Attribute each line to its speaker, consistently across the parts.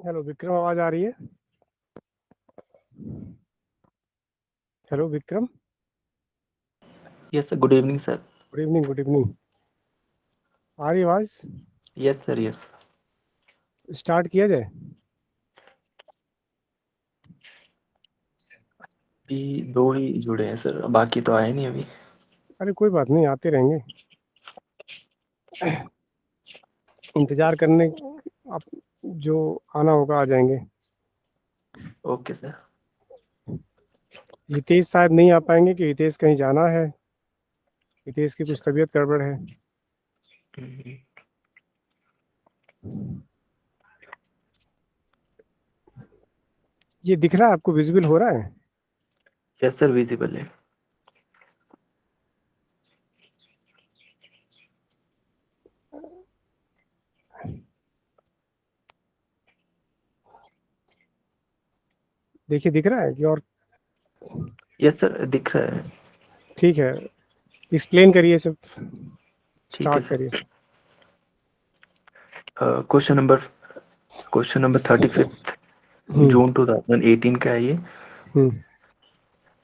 Speaker 1: Hello Vikram, आवाज आ रही है? Hello Vikram.
Speaker 2: Yes sir, good evening sir.
Speaker 1: Good evening, good evening. आ रही आवाज?
Speaker 2: Yes sir, yes.
Speaker 1: स्टार्ट किया जाए?
Speaker 2: अभी दो ही जुड़े हैं सर, बाकी तो आए नहीं अभी।
Speaker 1: अरे कोई बात नहीं, आते रहेंगे। इंतजार करने। आप जो आना होगा आ जाएंगे।
Speaker 2: Okay sir.
Speaker 1: हितेश शायद नहीं आ पाएंगे कि हितेश कहीं जाना है। हितेश की कुछ
Speaker 2: अच्छा।
Speaker 1: तबीयत गड़बड़ है। ये दिख रहा है आपको? विजिबल हो रहा है?
Speaker 2: यस सर, विजिबल है।
Speaker 1: देखिए, दिख रहा है कि और?
Speaker 2: यस सर, दिख रहा है।
Speaker 1: ठीक है। एक्सप्लेन करिए सब।
Speaker 2: ठीक है
Speaker 1: स्टार्ट
Speaker 2: सर।
Speaker 1: करिए।
Speaker 2: क्वेश्चन नंबर 35
Speaker 1: हम्म।
Speaker 2: जून 2018 का है ये।
Speaker 1: हम्म।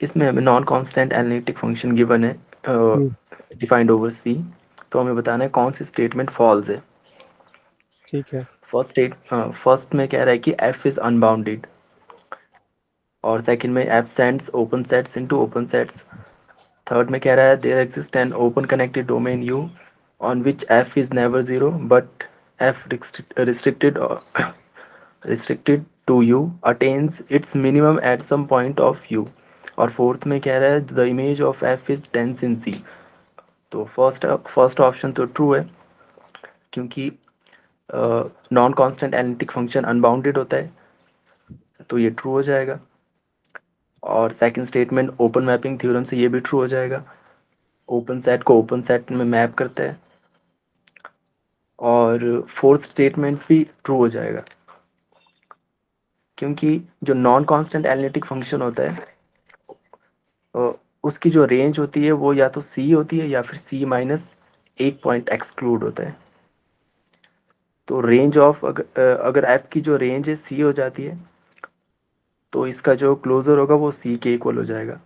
Speaker 2: इसमें हमें non constant analytic function given है,
Speaker 1: हम्म।
Speaker 2: डिफाइंड ओवर सी। तो हमें बताना है कौन सी स्टेटमेंट फॉल्स है।
Speaker 1: ठीक है।
Speaker 2: फर्स्ट में कह रहा है कि एफ इज अनबाउंडेड, और सेकंड में F sends open sets into open sets. Third में कह रहा है there exist an open connected domain U on which F is never zero but F restricted to u attains its minimum at some point of u। और fourth में कह रहा है the image of F is dense in C. तो first option तो true है, क्योंकि non constant analytic function unbounded होता है, तो ये ट्रू हो जाएगा। और second statement open mapping theorem से ये भी ट्रू हो जाएगा, ओपन सेट को ओपन सेट में मैप करता है। और फोर्थ स्टेटमेंट भी ट्रू हो जाएगा, क्योंकि जो नॉन कांस्टेंट एनालिटिक फंक्शन होता है, अ, उसकी जो रेंज होती है वो या तो सी होती है या फिर सी माइनस एक पॉइंट एक्सक्लूड होता है। तो रेंज ऑफ अगर एफ की जो रेंज है सी हो जाती है, तो इसका जो क्लोजर होगा वो सी के इक्वल हो जाएगा।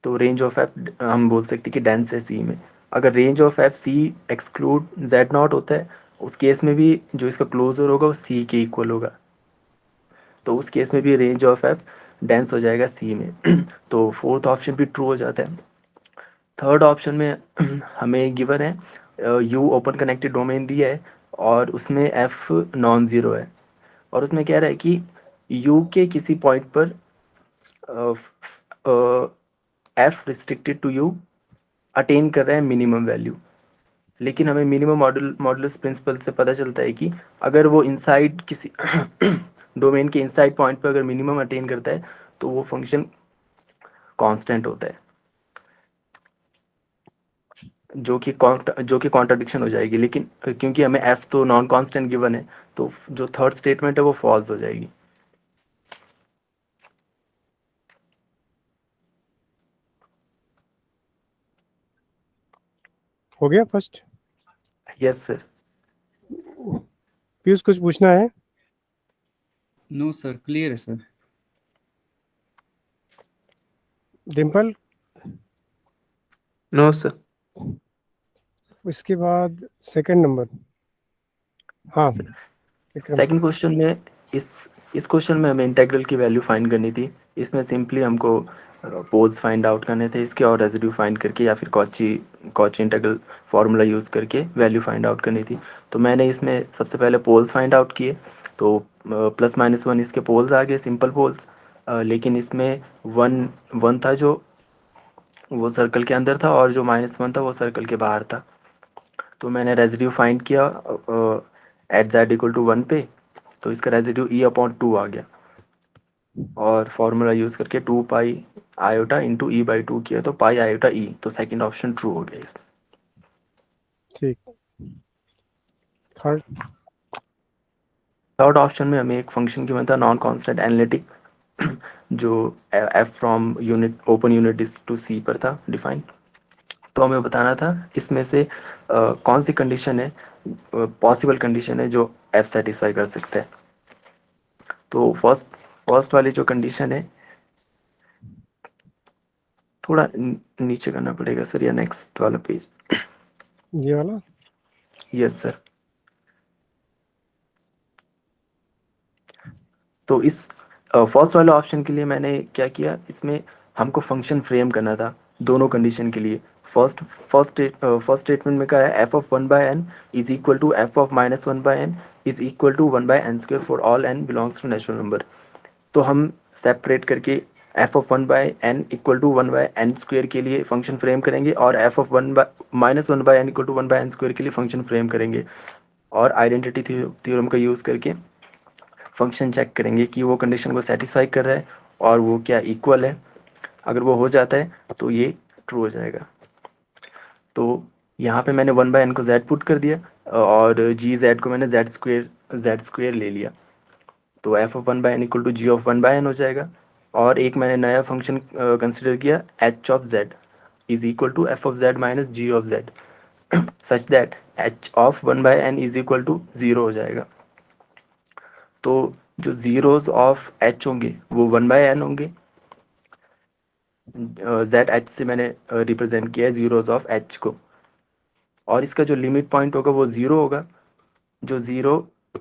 Speaker 2: तो रेंज ऑफ एफ हम बोल सकते हैं कि डेंस है सी में। अगर range of F C exclude Z not होता है, उस केस में भी जो इसका क्लोजर होगा वो सी के इक्वल होगा। तो उस केस में भी रेंज ऑफ एफ डेंस हो जाएगा सी में। तो फोर्थ ऑप्शन भी ट्रू हो जाता है। थर्ड ऑप्शन में हमें गिवन है यू ओपन कनेक्टेड डोमेन दिया है, और उसमें एफ नॉन ज़ीरो है। और उसमें कह रहा है कि यू के किसी पॉइंट पर F restricted to U attain कर रहा है मिनिमम वैल्यू। लेकिन हमें मिनिमम मॉडुलस प्रिंसिपल से पता चलता है कि अगर वो इनसाइड किसी डोमेन के इनसाइड पॉइंट पर अगर मिनिमम अटेन करता है, तो वो फंक्शन कांस्टेंट होता है, जो कि कॉन्ट्रडिक्शन हो जाएगी। लेकिन क्योंकि हमें एफ तो नॉन कांस्टेंट गिवन है, तो जो थर्ड स्टेटमेंट है वो फॉल्स हो जाएगी।
Speaker 1: हो गया फर्स्ट?
Speaker 2: Yes sir.
Speaker 1: पीयूष, कुछ पूछना है?
Speaker 3: नो सर, क्लियर है सर।
Speaker 1: डिम्पल?
Speaker 2: No sir.
Speaker 1: इसके बाद सेकंड नंबर। हाँ, विक्रम।
Speaker 2: सेकंड क्वेश्चन में इस इस क्वेश्चन में हमें इंटीग्रल की वैल्यू फाइंड करनी थी। इसमें सिंपली हमको पोल्स फाइंड आउट करने थे इसके, और रेजिड्यू फाइंड करके या फिर Cauchy Cauchy integral formula use करके वैल्यू फाइंड आउट करनी थी। तो मैंने इसमें सबसे पहले पोल्स फाइंड आउट किए। तो प्लस माइनस वन इसके पोल्स आ गए, सिंपल पोल्स। लेकिन इसमें वन वन था जो वो सर्कल के अंदर था, और जो माइनस वन था वो सर्कल के बाहर था। तो मैंने रेजिड्यू फाइंड किया at Z equal to one पे। तो इसका रेजिड्यू ई अपॉन टू आ गया, और फार्मूला यूज़ करके two pi iota into E by two किया, तो पाई आयोटा ई। तो सेकंड ऑप्शन ट्रू हो गया इसमें।
Speaker 1: ठीक। थर्ड?
Speaker 2: थर्ड ऑप्शन में हमें एक फंक्शन गिवन था नॉन कांस्टेंट एनालिटिक, जो F from unit open unit is to C पर था डिफाइन। तो हमें बताना था इसमें से कौन सी कंडीशन है, पॉसिबल कंडीशन है जो एफ सेटिस्फाई कर सकता है। तो फर्स्ट वाली जो कंडीशन है, थोड़ा नीचे करना पड़ेगा सर, या नेक्स्ट वाला पेज।
Speaker 1: ये वाला।
Speaker 2: Yes sir. तो इस फर्स्ट वाले ऑप्शन के लिए मैंने क्या किया, इसमें हमको फंक्शन फ्रेम करना था दोनों कंडीशन के लिए। फर्स्ट स्टेटमेंट में क्या है, F of one by N is equal to F of minus one by N is equal to one by N square for all N belongs to natural number. तो हम separate करके F of one by N equal to one by N square के लिए function frame करेंगे, और F of one by minus one by N equal to one by N square के लिए function frame करेंगे, और आइडेंटिटी थ्योरम का use करके फंक्शन चेक करेंगे कि वो कंडीशन को सेटिस्फाई कर रहा है और वो क्या इक्वल है। अगर वो हो जाता है तो ये ट्रू हो जाएगा। तो यहाँ पे मैंने वन बाय एन को जेड पुट कर दिया, और जी जेड को मैंने जेड स्क्वेयर ले लिया। तो F of one by N equal to G of one by N हो जाएगा। और एक मैंने नया फंक्शन कंसिडर किया, H of Z is equal to F of Z minus G of Z, such that H of one by N is equal to zero हो जाएगा। तो जो जीरोज ऑफ एच होंगे वो वन बाय एन होंगे। Z H से मैंने represent किया है जीरोज ऑफ एच को, और इसका जो लिमिट पॉइंट होगा वो ज़ीरो होगा, जो ज़ीरो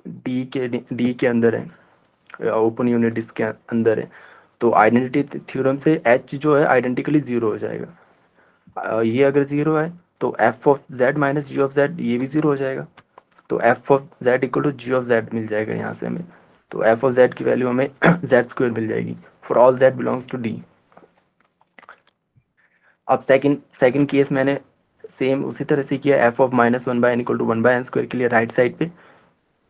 Speaker 2: डी के अंदर है, ओपन यूनिट डिस्क के अंदर है। तो आइडेंटिटी थ्योरम से एच जो है आइडेंटिकली ज़ीरो हो जाएगा। ये अगर ज़ीरो है तो F of Z minus G of Z ये भी ज़ीरो हो जाएगा। तो F of Z equal to G of Z मिल जाएगा यहाँ से हमें। तो एफ ऑफ जेड की वैल्यू हमें जेड स्क्वायर मिल जाएगी for all Z belongs to D. अब सेकंड केस मैंने सेम उसी तरह से किया, F of minus one by N equal to one by N square के लिए राइट साइड पे।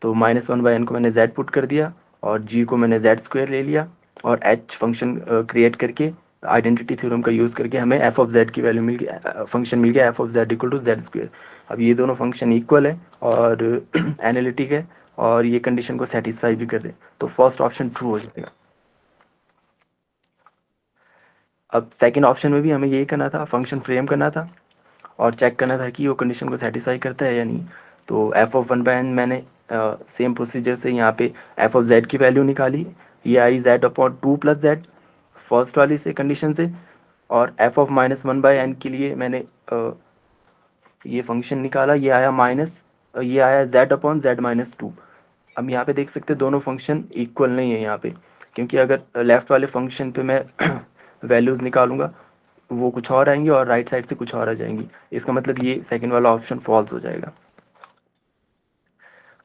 Speaker 2: तो माइनस वन बाय एन को मैंने जेड पुट कर दिया, और जी को मैंने जेड स्क्वायर ले लिया, और एच फंक्शन क्रिएट करके आइडेंटिटी थ्योरम का यूज़ करके हमें एफ ऑफ जेड की वैल्यू मिल गई, फंक्शन मिल गया F of Z equal to Z square. अब ये दोनों फंक्शन इक्वल है और एनालिटिक है, और ये कंडीशन को सेटिस्फाई भी कर रहे हैं, तो फर्स्ट ऑप्शन ट्रू हो जाएगा। अब सेकंड ऑप्शन में भी हमें यही करना था, फंक्शन फ्रेम करना था और चेक करना था कि वो कंडीशन को सेटिस्फाई करता है या नहीं। तो F of one by N मैंने सेम प्रोसीजर से यहाँ पे एफ ऑफ जेड की वैल्यू निकाली, ये I Z upon two plus Z first वाली से कंडीशन से, और F of minus one by N के लिए मैंने ये फंक्शन निकाला, ये आया माइनस, ये आया Z upon Z minus two. अब यहाँ पे देख सकते हैं दोनों फंक्शन इक्वल नहीं है यहाँ पे, क्योंकि अगर लेफ्ट वाले फंक्शन पे मैं वैल्यूज़ निकालूंगा वो कुछ और आएंगी और राइट साइड से कुछ और आ जाएंगी। इसका मतलब ये सेकंड वाला ऑप्शन फॉल्स हो जाएगा।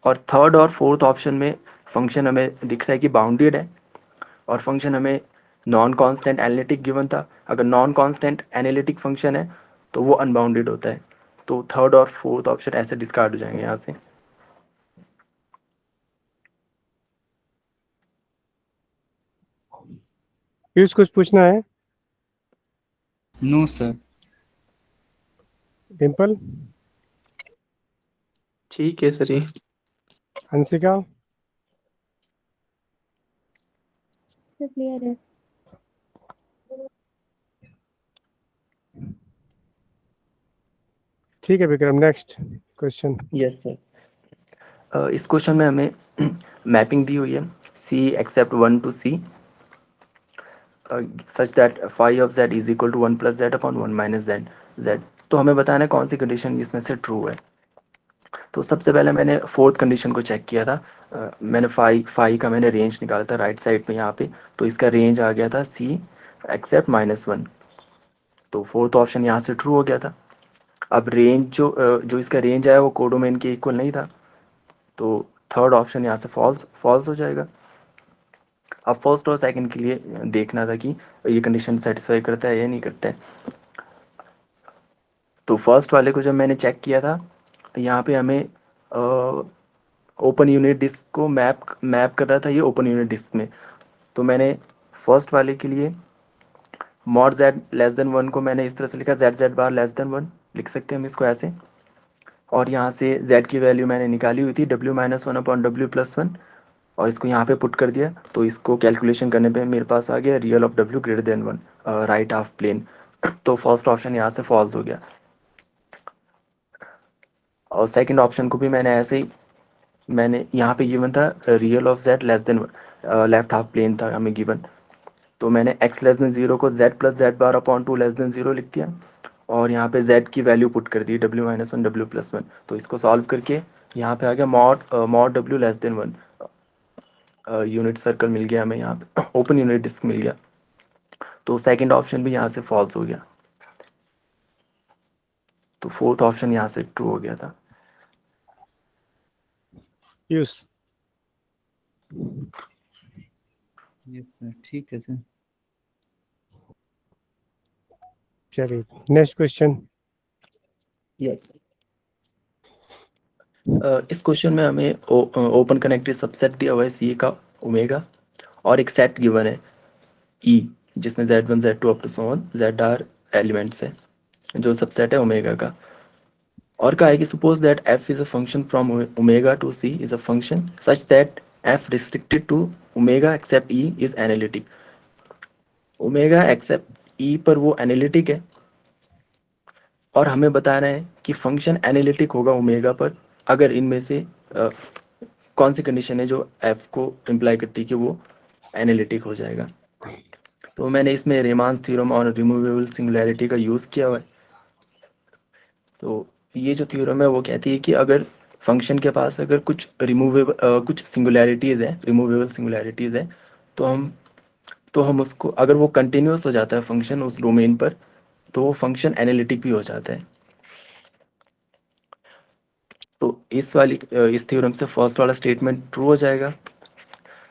Speaker 2: और थर्ड और फोर्थ ऑप्शन में फंक्शन हमें दिख रहा है कि बाउंडेड है, और फंक्शन हमें नॉन कांस्टेंट एनालिटिक गिवन था। अगर नॉन कांस्टेंट एनालिटिक फंक्शन है तो वो अनबाउंडेड होता है। तो थर्ड और फोर्थ ऑप्शन ऐसे डिस्कार्ड हो जाएंगे यहाँ से।
Speaker 1: पीयूष कुछ पूछना है?
Speaker 3: No sir.
Speaker 1: डिम्पल,
Speaker 4: ठीक है सर ये।
Speaker 1: हंसिका,
Speaker 5: सब क्लियर है।
Speaker 1: ठीक है Vikram, next question.
Speaker 2: Yes sir. इस क्वेश्चन में हमें मैपिंग दी हुई है C except one to C, such that five of Z is equal to one plus Z upon one minus Z Z. तो हमें बताना है कौन सी कंडीशन इसमें से ट्रू है। तो सबसे पहले मैंने फोर्थ कंडीशन को चेक किया था। मैंने फाइव का मैंने रेंज निकाला था राइट साइड में यहाँ पे। तो इसका रेंज आ गया था सी एक्सेप्ट माइनस वन। तो फोर्थ ऑप्शन यहाँ से ट्रू हो गया था। अब रेंज जो इसका रेंज आया वो कोडोमेन के इक्वल नहीं था, तो थर्ड ऑप्शन यहाँ से फॉल्स फॉल्स हो जाएगा। अब फर्स्ट और सेकंड के लिए देखना था कि ये कंडीशन सेटिस्फाई करता है या नहीं करता है। तो फर्स्ट वाले को जब मैंने चेक किया था, यहाँ पे हमें ओपन यूनिट डिस्क को मैप कर रहा था ये ओपन यूनिट डिस्क में। तो मैंने फर्स्ट वाले के लिए mod Z less than one को मैंने इस तरह से लिखा, जेड जेड बार लेस देन वन लिख सकते हैं हम इसको ऐसे। और यहाँ से जेड की वैल्यू मैंने निकाली हुई थी W minus one upon W plus one, और इसको यहाँ पे पुट कर दिया। तो इसको कैलकुलेशन करने पे मेरे पास आ गया real of W greater than one, right half plane. तो फर्स्ट ऑप्शन यहाँ से फॉल्स हो गया। और सेकंड ऑप्शन को भी मैंने ऐसे ही, मैंने यहाँ पे गिवन था real of Z less than one, left half plane था हमें गिवन, तो मैंने x लेस देन जीरो को z plus Z bar upon two less than zero लिख दिया, और यहाँ पे z की वैल्यू पुट कर दी w-1 w+1। तो इसको सॉल्व करके यहाँ पे आ गया mod w less than 1, unit circle मिल गया हमें, यहाँ पे ओपन यूनिट डिस्क मिल गया। तो सेकंड ऑप्शन भी यहाँ से फॉल्स हो गया, तो फोर्थ ऑप्शन यहाँ से ट्रू हो गया था।
Speaker 1: यूज।
Speaker 3: यस सर, ठीक है सर।
Speaker 1: चलिए नेक्स्ट क्वेश्चन।
Speaker 2: यस। इस क्वेश्चन में हमें ओपन कनेक्टेड सबसेट दिया हुआ है सी का ओमेगा, और एक सेट गिवन है ई जिसमें z1 z2 up to so on zr elements है, जो सबसेट है ओमेगा का। और कहा है कि suppose that f is a function from omega to c is a function such that f restricted to omega except e is analytic. Omega except e पर वो एनालिटिक है, और हमें बताना है कि फंक्शन एनालिटिक होगा ओमेगा पर अगर इनमें से कौन सी कंडीशन है जो f को इम्प्लाई करती है कि वो एनालिटिक हो जाएगा। तो मैंने इसमें रेमान थ्योरम और रिमूवेबल सिंगुलैरिटी का यूज़ किया हुआ है। तो ये जो थ्योरम है वो कहती है कि अगर फंक्शन के पास अगर कुछ रिमूवेबल कुछ सिंगुलैरिटीज़ है, रिमूवेबल सिंगुलैरिटीज़ है, तो हम उसको, अगर वो कंटिन्यूस हो जाता है फंक्शन उस डोमेन पर, तो वो फंक्शन एनालिटिक भी हो जाता है। तो इस थ्योरम से फर्स्ट वाला स्टेटमेंट ट्रू हो जाएगा,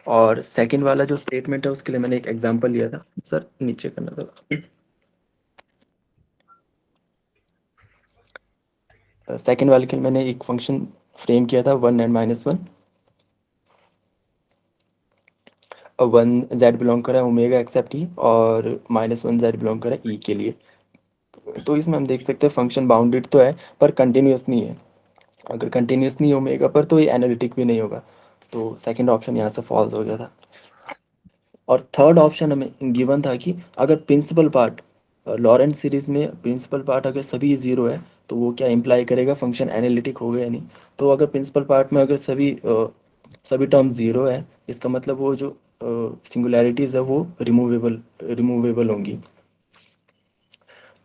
Speaker 2: और सेकंड वाला जो स्टेटमेंट है उसके लिए मैंने एक एग्जांपल लिया था। सर नीचे करना था। सेकंड वाले के लिए मैंने एक फंक्शन फ्रेम किया था 1 एंड -1, और 1 z बिलोंग कर रहा है ओमेगा एक्सेप्ट ई, और -1 z बिलोंग कर रहा है ई के लिए। तो इसमें हम देख सकते हैं फंक्शन बाउंडेड तो है पर कंटिन्यूस नहीं है। अगर कंटिन्यूस नहीं ओमेगा पर तो ये एनालिटिक भी नहीं होगा, तो सेकंड ऑप्शन यहाँ से फॉल्स हो गया था। और थर्ड ऑप्शन हमें गिवन था कि अगर प्रिंसिपल पार्ट लॉरेंट सीरीज में प्रिंसिपल पार्ट अगर सभी जीरो है तो वो क्या इम्प्लाई करेगा फंक्शन एनालिटिक हो गया या नहीं। तो अगर प्रिंसिपल पार्ट में अगर सभी टर्म जीरो है, इसका मतलब वो जो सिंगुलैरिटीज है वो रिमूवेबल होंगी।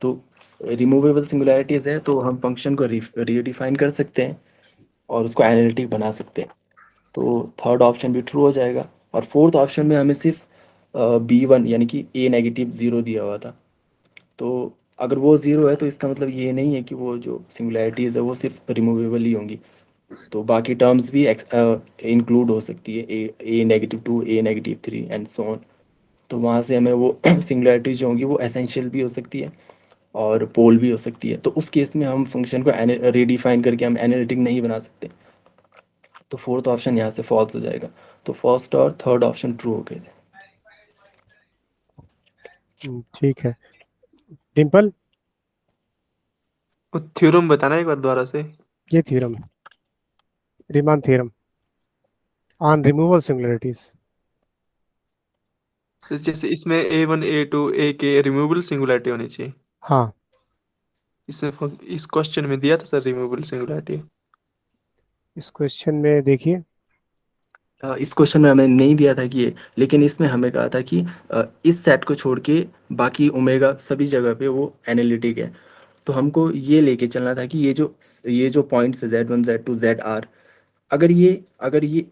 Speaker 2: तो रिमूवेबल सिंगुलैरिटीज है तो हम फंक्शन को रीडिफाइन कर सकते हैं और उसको एनालिटिक बना सकते हैं। तो थर्ड ऑप्शन भी ट्रू हो जाएगा। और फोर्थ ऑप्शन में हमें सिर्फ B1 यानी कि ए नेगेटिव ज़ीरो दिया हुआ था। तो अगर वो ज़ीरो है तो इसका मतलब ये नहीं है कि वो जो सिंगुलैरिटीज़ है वो सिर्फ रिमूवेबल ही होंगी, तो बाकी टर्म्स भी इंक्लूड हो सकती है, A negative two A negative three and so on. तो वहाँ से हमें वो सिंगुलैरिटीज जो होंगी वो एसेंशियल भी हो सकती है और पोल भी हो सकती है। तो उस केस में हम फंक्शन को रीडिफाइन करके हम एनालिटिक नहीं बना सकते, तो फोर्थ ऑप्शन यहाँ से फॉल्स हो जाएगा। तो फर्स्ट और थर्ड ऑप्शन ट्रू हो गए थे।
Speaker 1: ठीक है। डिम्पल,
Speaker 4: वो थ्योरम बताना एक बार दोबारा से।
Speaker 1: ये theorem Riemann theorem on removal singularities.
Speaker 4: तो जैसे इसमें A1 A2 A के रिमूवेबल सिंगुलैरिटी होनी चाहिए।
Speaker 1: हाँ,
Speaker 4: इस क्वेश्चन में दिया था सर रिमूवेबल सिंगुलैरिटी।
Speaker 1: इस क्वेश्चन में देखिए,
Speaker 2: इस क्वेश्चन में हमें नहीं दिया था कि ये, लेकिन इसमें हमें कहा था कि इस सेट को छोड़ के बाकी ओमेगा सभी जगह पे वो एनालिटिक है। तो हमको ये लेके चलना था कि ये जो पॉइंट्स है Z1 Z2 ZR, अगर ये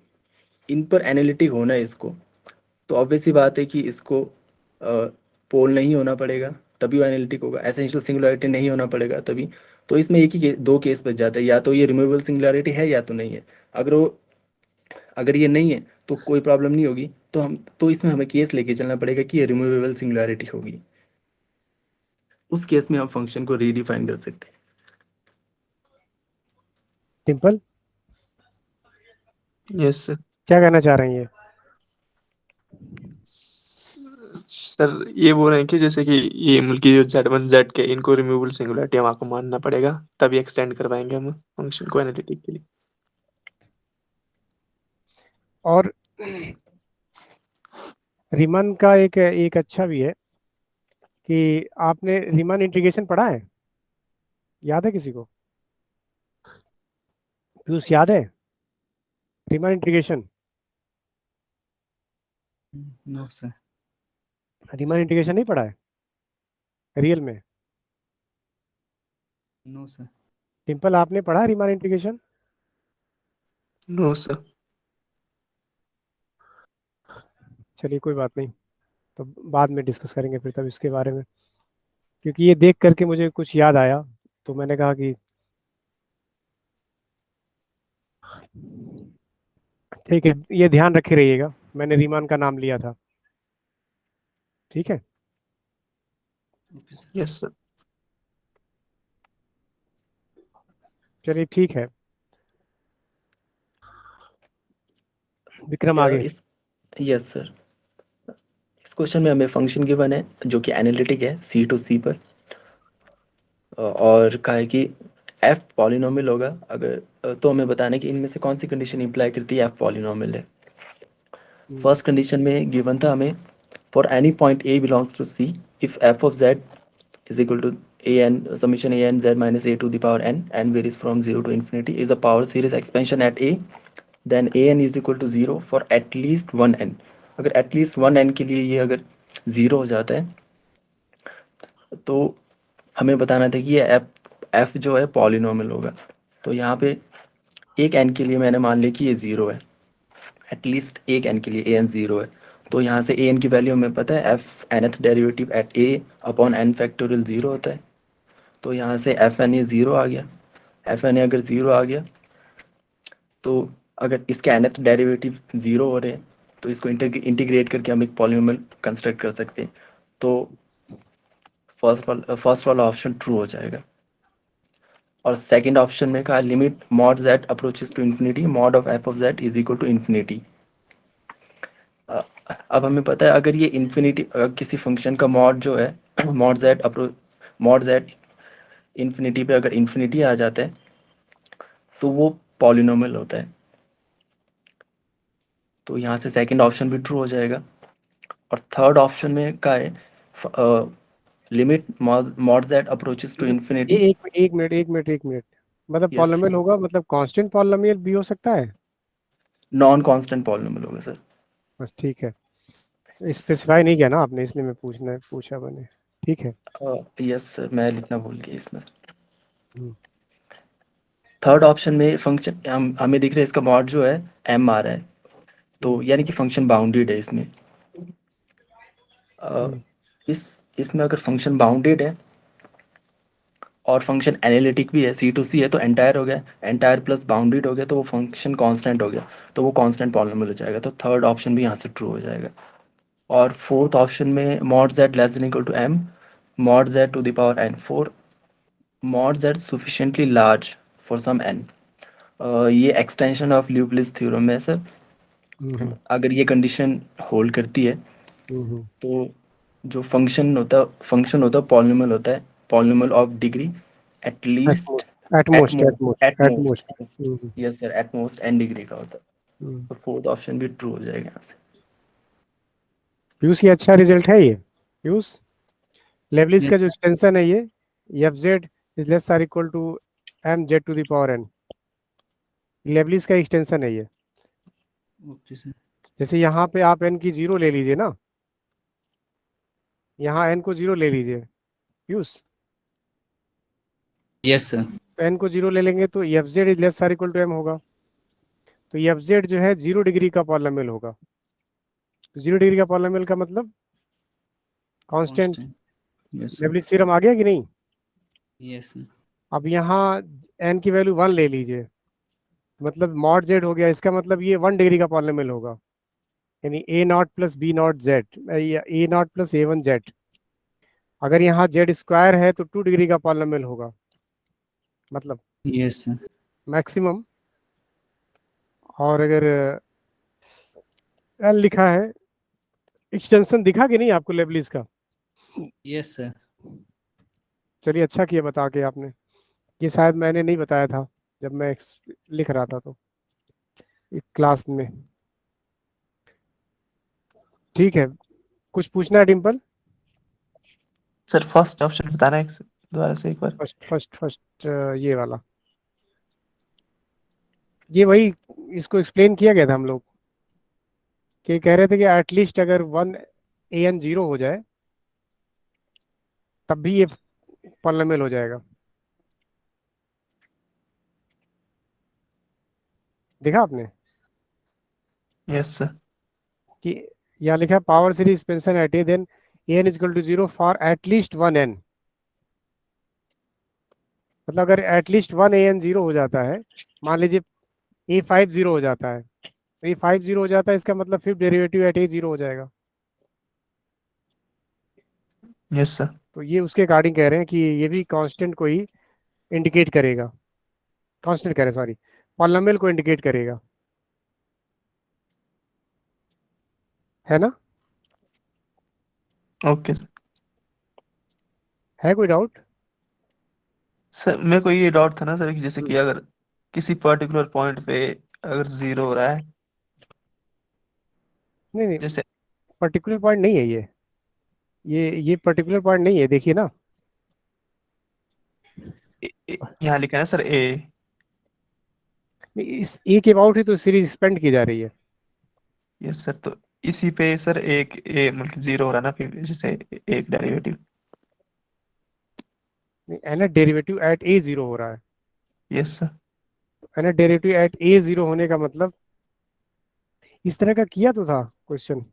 Speaker 2: इन पर एनालिटिक होना है इसको, तो ऑब्वियस सी बात है कि इसको पोल नहीं होना पड़ेगा तभी वो एनालिटिक होगा, एसेंशियल सिंगुलैरिटी नहीं होना पड़ेगा तभी। तो इसमें एक ही दो केस बच जाता है, या तो ये रिमूवेबल सिंगुलैरिटी है या तो नहीं है। अगर ये नहीं है तो कोई प्रॉब्लम नहीं होगी, तो इसमें हमें केस लेके चलना पड़ेगा कि ये रिमूवेबल सिंगुलैरिटी होगी। उस केस में हम फंक्शन को रीडिफाइन कर सकते हैं।
Speaker 1: Dimple
Speaker 4: yes sir.
Speaker 1: क्या कहना चाह रहे हैं ये?
Speaker 4: सर ये बोल रहे हैं कि जैसे कि ये मुल्की जो Z1 Z के इनको रिमूवेबल सिंगुलैरिटी हम आपको मानना पड़ेगा, तभी एक्सटेंड कर पाएंगे हम फंक्शन को एनालिटिक के लिए।
Speaker 1: और रीमान का एक एक अच्छा भी है कि आपने रीमान इंटीग्रेशन पढ़ा है, याद है किसी को? पीयूष याद है Riemann integration?
Speaker 3: No sir.
Speaker 1: Riemann integration नहीं पढ़ा है रियल में?
Speaker 3: No sir.
Speaker 1: डिम्पल आपने पढ़ा है रीमान इंटीग्रेशन?
Speaker 4: No sir.
Speaker 1: चलिए कोई बात नहीं, तो बाद में डिस्कस करेंगे फिर तब इसके बारे में, क्योंकि ये देख करके मुझे कुछ याद आया, तो मैंने कहा कि ठीक है, ये ध्यान रखे रहिएगा, मैंने रीमान का नाम लिया था। ठीक है,
Speaker 3: ओके सर।
Speaker 4: Yes sir.
Speaker 1: चलिए ठीक है, विक्रम
Speaker 2: या
Speaker 1: आगे।
Speaker 2: इस यस सर, इस क्वेश्चन में हमें फंक्शन गिवन है जो कि एनालिटिक है सी टू सी पर, और कहा है कि एफ पॉलिनोमियल होगा अगर, तो हमें बताना है कि इनमें से कौन सी कंडीशन इंप्लाई करती है एफ पॉलिनोमियल है। फर्स्ट कंडीशन में गिवन था हमें, for any point A belongs to C, if F of Z is equal to an summation a n z minus a to the power n varies from 0 to infinity, is a power series expansion at a, then a n is equal to 0 for at least 1 n। अगर at least 1 n के लिए ये अगर 0 हो जाता है तो हमें बताना था कि ये f जो है पॉलिनोमियल होगा। तो यहाँ पे एक n के लिए मैंने मान लिया कि ये 0 है, एटलीस्ट एक n के लिए a n 0 है। तो यहाँ से a n की वैल्यू हमें पता है f nth derivative eight a upon n factorial 0 होता है। तो यहाँ से एफ एन ए ज़ीरो आ गया, एफ एन ए अगर ज़ीरो आ गया तो अगर इसके nth डेरिवेटिव ज़ीरो हो रहे हैं तो इसको इंटीग्रेट करके हम एक पॉलिनोमियल कंस्ट्रक्ट कर सकते हैं। तो फर्स्ट वाला ऑप्शन ट्रू हो जाएगा। और सेकंड ऑप्शन में कहा limit mod Z approaches to infinity mod of F of Z is equal to infinity. अब हमें पता है अगर ये इन्फिनिटी, किसी फंक्शन का मॉड जो है मॉड जेड इन्फिनिटी पे अगर इन्फिनिटी आ जाता है तो वो पॉलिनोमियल होता है। तो यहाँ से सेकंड ऑप्शन भी ट्रू हो जाएगा। और थर्ड ऑप्शन में क्या है, limit mod Z approaches to
Speaker 1: मतलब
Speaker 2: इन्फिनिटी।
Speaker 1: एक मिनट, मतलब
Speaker 2: यस,
Speaker 1: पॉलिनोमियल होगा, मतलब कांस्टेंट पॉलिनोमियल भी हो सकता है?
Speaker 2: नॉन कांस्टेंट पॉलिनोमियल होगा सर।
Speaker 1: बस ठीक है, स्पेसिफाई नहीं किया ना आपने, इसलिए मैं पूछा मैंने। ठीक है।
Speaker 2: यस सर, मैं लिखना भूल गया इसमें।
Speaker 1: हम्म,
Speaker 2: थर्ड ऑप्शन में फंक्शन हमें दिख रहा है इसका मॉड जो है एम आ रहा है, तो
Speaker 1: हम्म,
Speaker 2: यानी कि फंक्शन बाउंडेड है इसमें। अ,
Speaker 1: हम्म,
Speaker 2: इसमें अगर फंक्शन बाउंडेड है और फंक्शन एनालिटिक भी है, सी टू सी है, तो एंटायर हो गया, एंटायर प्लस बाउंडेड हो गया, तो वो फंक्शन कांस्टेंट हो गया, तो वो कांस्टेंट पॉलिनोमियल हो जाएगा। तो थर्ड ऑप्शन भी यहाँ से ट्रू हो जाएगा। और फोर्थ ऑप्शन में mod Z less than equal to M mod Z to the power N, for mod Z sufficiently large for some N. ये एक्सटेंशन ऑफ ल्यूबलिस थ्योरम है सर।
Speaker 1: हम्म,
Speaker 2: अगर ये कंडीशन होल्ड करती है
Speaker 1: हम्म,
Speaker 2: तो जो function होता है पॉलिनोमियल होता है, polynomial of degree at least
Speaker 1: at most at most
Speaker 2: at
Speaker 1: at most.
Speaker 2: Most. Yes sir, at most N degree का होता है। तो फोर्थ ऑप्शन भी ट्रू हो जाएगा यहाँ से।
Speaker 1: पीयूष, ये अच्छा रिजल्ट है ये पीयूष? लेबलिस का
Speaker 3: यस
Speaker 1: जो
Speaker 3: सर।
Speaker 1: एक्सटेंशन है ये, F Z is less or equal to M Z to the power N, लेबलिस का एक्सटेंशन है ये।
Speaker 3: Okay sir.
Speaker 1: जैसे यहाँ पे आप एन की जीरो ले लीजिए ना, यहाँ एन को जीरो ले लीजिए पीयूष,
Speaker 3: यस सर।
Speaker 1: तो एन को जीरो ले लेंगे तो F Z is less or equal to M होगा। तो एफ जेड जो है 0 डिग्री का पॉलिनोमियल होगा। तो 0 डिग्री का पॉलिनोमियल का मतलब कांस्टेंट।
Speaker 3: कांस्टेंट। Yes sir.
Speaker 1: लेबलिस थ्योरम आ गया कि नहीं?
Speaker 3: Yes sir.
Speaker 1: अब यहाँ एन की वैल्यू 1 ले लीजिए, मतलब मॉड जेड हो गया, इसका मतलब ये 1 डिग्री का पॉलिनोमियल होगा, यानी A naught plus B naught Z या A naught plus A one Z. अगर यहाँ जेड स्क्वायर है तो 2 डिग्री का पॉलिनोमियल होगा, मतलब
Speaker 3: यस सर।
Speaker 1: मैक्सिमम। और अगर एल लिखा है, एक्सटेंशन दिखा कि नहीं आपको लेबलिस का?
Speaker 3: Yes sir.
Speaker 1: चलिए अच्छा किया बता के आपने, ये शायद मैंने नहीं बताया था जब मैं लिख रहा था तो क्लास में। ठीक है, कुछ पूछना है डिम्पल?
Speaker 4: सर फर्स्ट ऑप्शन बताना है दोबारा से एक बार।
Speaker 1: फर्स्ट ये वाला, ये वही, इसको एक्सप्लेन किया गया था हम लोग। कि कह रहे थे कि एटलीस्ट अगर 1 an 0 हो जाए तब भी ये पॉलिनोमियल हो जाएगा। देखा आपने
Speaker 4: यस सर।
Speaker 1: कि यहाँ लिखा है power series expansion at A then an is equal to 0 for at least 1 n। मतलब अगर एटलीस्ट 1 an 0 हो जाता है, मान लीजिए a5 0 हो जाता है, तो a5 0 हो जाता है, इसका मतलब फिर डेरिवेटिव एट a 0 हो जाएगा।
Speaker 4: Yes sir.
Speaker 1: तो ये उसके अकॉर्डिंग कह रहे हैं कि ये भी कांस्टेंट को ही इंडिकेट करेगा, कांस्टेंट कह रहे सॉरी, पॉलिनोमियल को इंडिकेट करेगा, है ना?
Speaker 4: Okay sir.
Speaker 1: है कोई डाउट?
Speaker 4: सर मेरे को ये डाउट था ना सर कि जैसे कि
Speaker 1: हम्म,
Speaker 4: अगर किसी पर्टिकुलर पॉइंट पे अगर जीरो हो रहा है,
Speaker 1: नहीं नहीं,
Speaker 4: जैसे
Speaker 1: पर्टिकुलर पॉइंट नहीं है ये पर्टिकुलर पॉइंट नहीं है, देखिए ना।
Speaker 4: यहाँ लिखा है ना सर ए।
Speaker 1: इस ए के अबाउट ही तो सीरीज एक्सपेंड की जा रही है।
Speaker 4: यस सर, तो इसी पे सर एक ए मतलब जीरो हो रहा है ना, फिर जैसे एक डेरिवेटिव।
Speaker 1: है ना, डेरिवेटिव एट ए 0 हो रहा
Speaker 4: यस सर।
Speaker 1: है ना, डेरिवेटिव एट ए 0 होने का मतलब इस तरह का किया तो था क्वेश्चन।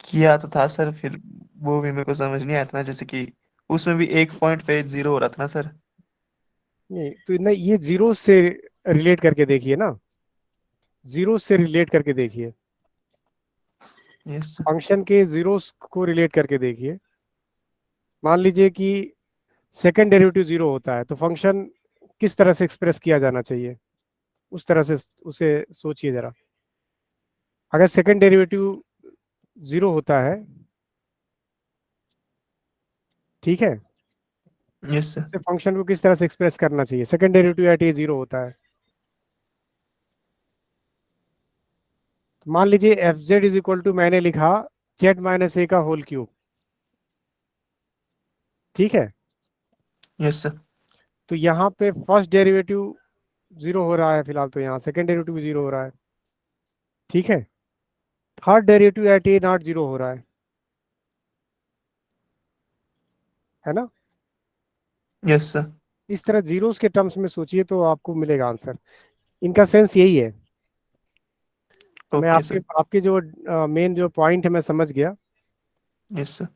Speaker 4: किया तो था सर, फिर वो भी मेरे को समझ नहीं आया था ना, जैसे कि उसमें भी एक पॉइंट पे जीरो हो रहा था ना सर।
Speaker 1: नहीं तो ना, ये जीरो से रिलेट करके देखिए ना, जीरो से रिलेट करके देखिए,
Speaker 4: यस सर।
Speaker 1: फंक्शन के जीरोस को रिलेट करके देखिए। मान लीजिए कि सेकंड डेरिवेटिव 0 होता है तो फंक्शन किस तरह से एक्सप्रेस किया जाना चाहिए, उस तरह से उसे सोचिए जरा। अगर सेकंड डेरिवेटिव 0 होता है, ठीक है,
Speaker 4: यस सर।
Speaker 1: तो फंक्शन को किस तरह से एक्सप्रेस करना चाहिए? सेकंड डेरिवेटिव एट ए 0 होता है, तो मान लीजिए F Z is equal to, मैंने लिखा जेड माइनस ए का होल क्यूब, ठीक है।
Speaker 4: Yes sir.
Speaker 1: तो यहाँ पे फर्स्ट डेरिवेटिव 0 हो रहा है फिलहाल, तो यहाँ सेकंड डेरिवेटिव 0 हो रहा है, ठीक है। Third derivative eight A not 0 हो रहा है ना?
Speaker 4: Yes sir.
Speaker 1: इस तरह जीरोस के टर्म्स में सोचिए तो आपको मिलेगा आंसर। इनका सेंस यही है। मैं
Speaker 4: ओके
Speaker 1: आपके
Speaker 4: सर।
Speaker 1: आपके जो मेन जो पॉइंट है मैं समझ गया
Speaker 4: यस सर।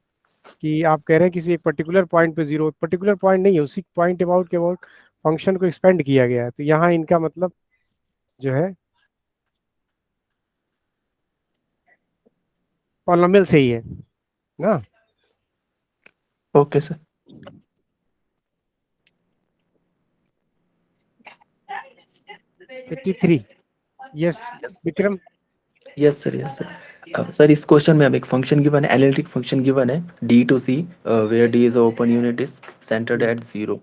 Speaker 1: कि आप कह रहे हैं किसी एक पर्टिकुलर पॉइंट पे जीरो, पर्टिकुलर पॉइंट नहीं है, उसी पॉइंट अबाउट के अबाउट फंक्शन को एक्सपेंड किया गया है, तो यहाँ इनका मतलब जो है पॉलिनोमियल से ही है ना।
Speaker 4: Okay sir.
Speaker 1: 53। Yes
Speaker 2: yes
Speaker 1: Vikram.
Speaker 2: Yes sir, yes sir. Sir इस क्वेश्चन में हमें एक फंक्शन गिवन है, एनालिटिक फंक्शन गिवन है D to C, where D is open unit disc centered
Speaker 1: hmm,
Speaker 2: at 0,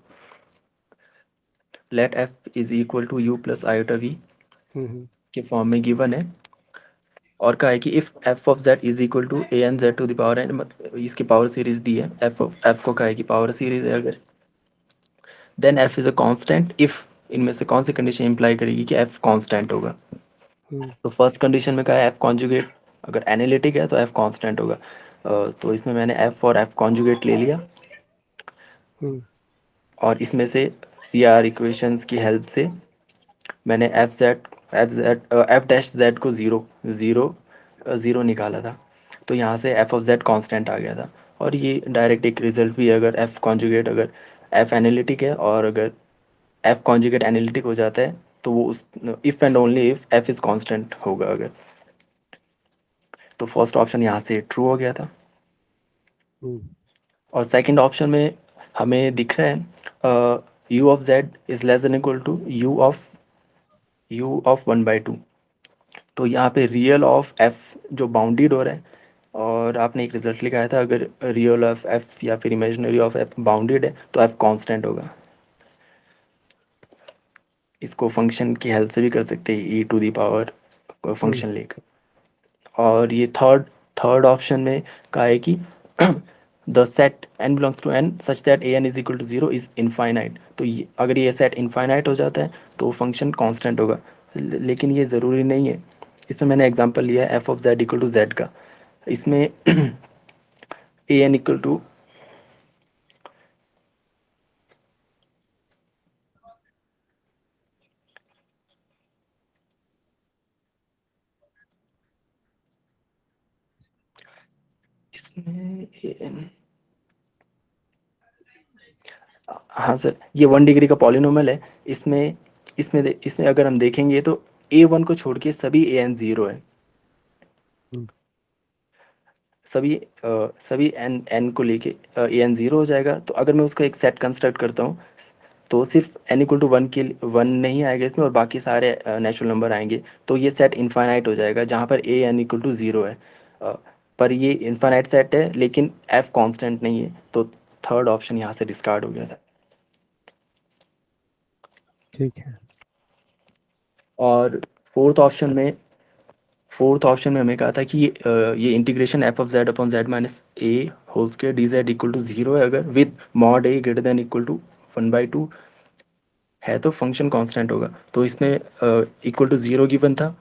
Speaker 2: let F is equal to U plus iota V
Speaker 1: hmm,
Speaker 2: के form में given है। और कहा है कि if F of Z is equal to A N Z to the power N, इसकी power series दी है, F को कहा है कि पावर सीरीज है अगर, then F is a constant if, इनमें से कौन सी कंडीशन इंप्लाई करेगी कि एफ कांस्टेंट होगा?
Speaker 1: हम्म,
Speaker 2: तो फर्स्ट कंडीशन में कहा है एफ कॉन्जुगेट, अगर एनालिटिक है तो एफ कांस्टेंट होगा। तो इसमें मैंने एफ और एफ कॉन्जुगेट ले लिया,
Speaker 1: हम्म,
Speaker 2: और इसमें से सी आर इक्वेशंस की हेल्प से मैंने एफ डैश जेड को ज़ीरो ज़ीरो ज़ीरो निकाला था। तो यहाँ से एफ ऑफ जेड कांस्टेंट आ गया था। और ये डायरेक्ट एक रिजल्ट भी है, अगर एफ कॉन्जुगेट, अगर एफ एनालिटिक है और अगर एफ कॉन्जुगेट एनालिटिक हो जाता है तो वो उस, if and only if F is constant होगा अगर, तो फर्स्ट ऑप्शन यहाँ से ट्रू हो गया था।
Speaker 1: हम्म,
Speaker 2: और सेकंड ऑप्शन में हमें दिख रहा है U of Z is less than equal to U of 1/2। तो यहाँ पे रियल ऑफ एफ जो बाउंडेड हो रहा है, और आपने एक रिजल्ट लिखाया था अगर रियल ऑफ एफ या फिर इमेजिनरी ऑफ एफ बाउंडेड है तो एफ कांस्टेंट होगा। इसको फंक्शन की हेल्प से भी कर सकते हैं, E to the power
Speaker 1: hmm,
Speaker 2: function लेकर। और ये थर्ड थर्ड ऑप्शन में कहा है कि the set n belongs to n such that A N is equal to 0 is infinite. तो अगर ये सेट इनफाइनाइट हो जाता है तो फंक्शन कांस्टेंट होगा। लेकिन ये ज़रूरी नहीं है, इसमें मैंने एग्जांपल लिया है F of Z equal to Z का। इसमें ए एन इक्वल टू इसमें ए एन, हाँ सर, ये 1 डिग्री का पॉलिनोमियल है। इसमें इसमें अगर हम देखेंगे तो A1 को छोड़ के सभी AN 0 है।
Speaker 1: हम्म।
Speaker 2: सभी n को लेके AN 0 हो जाएगा। तो अगर मैं उसका एक सेट कंस्ट्रक्ट करता हूँ तो सिर्फ n इक्वल टू 1 के 1 नहीं आएगा इसमें, और बाकी सारे नेचुरल नंबर आएंगे। तो ये सेट इनफाइनाइट हो जाएगा जहाँ पर AN इक्वल टू 0 है। पर ये इनफाइनाइट सेट है लेकिन f कांस्टेंट नहीं है, तो थर्ड ऑप्शन यहाँ से डिस्कार्ड हो गया था।
Speaker 1: ठीक है।
Speaker 2: और फोर्थ ऑप्शन में हमें कहा था कि ये integration F of Z upon Z minus A whole square D Z equal to 0 है अगर with mod A greater than equal to 1/2 है तो फंक्शन कांस्टेंट होगा। तो इसमें इक्वल टू 0 गिवन था,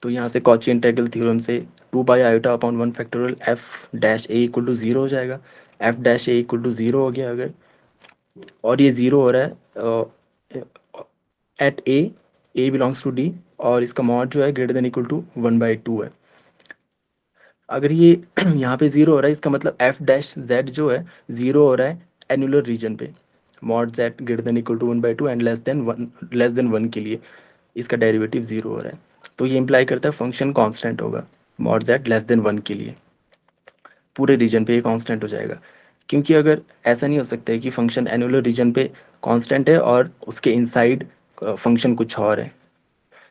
Speaker 2: तो यहाँ से कॉची इंटीग्रल थ्योरम से 2 upon 1 factorial F dash A equal to 0 हो जाएगा। F dash A equal to 0 हो गया अगर, और ये 0 हो रहा है at A belongs to D, और इसका मॉड जो है ग्रेटर देन इक्वल टू 1/2 है। अगर ये यहाँ पे 0 हो रहा है इसका मतलब एफ डैश जेड जो है 0 हो रहा है एनुलर रीजन पे, mod Z greater than equal to 1/2 and less than 1 के लिए इसका डेरिवेटिव 0 हो रहा है। तो ये इंप्लाई करता है फंक्शन कांस्टेंट होगा मॉड जेड लेस देन 1 के लिए, पूरे रीजन पे ये कांस्टेंट हो जाएगा। क्योंकि अगर ऐसा नहीं हो सकता है कि फंक्शन एनुलर रीजन पे कांस्टेंट है और उसके इनसाइड फंक्शन कुछ और है,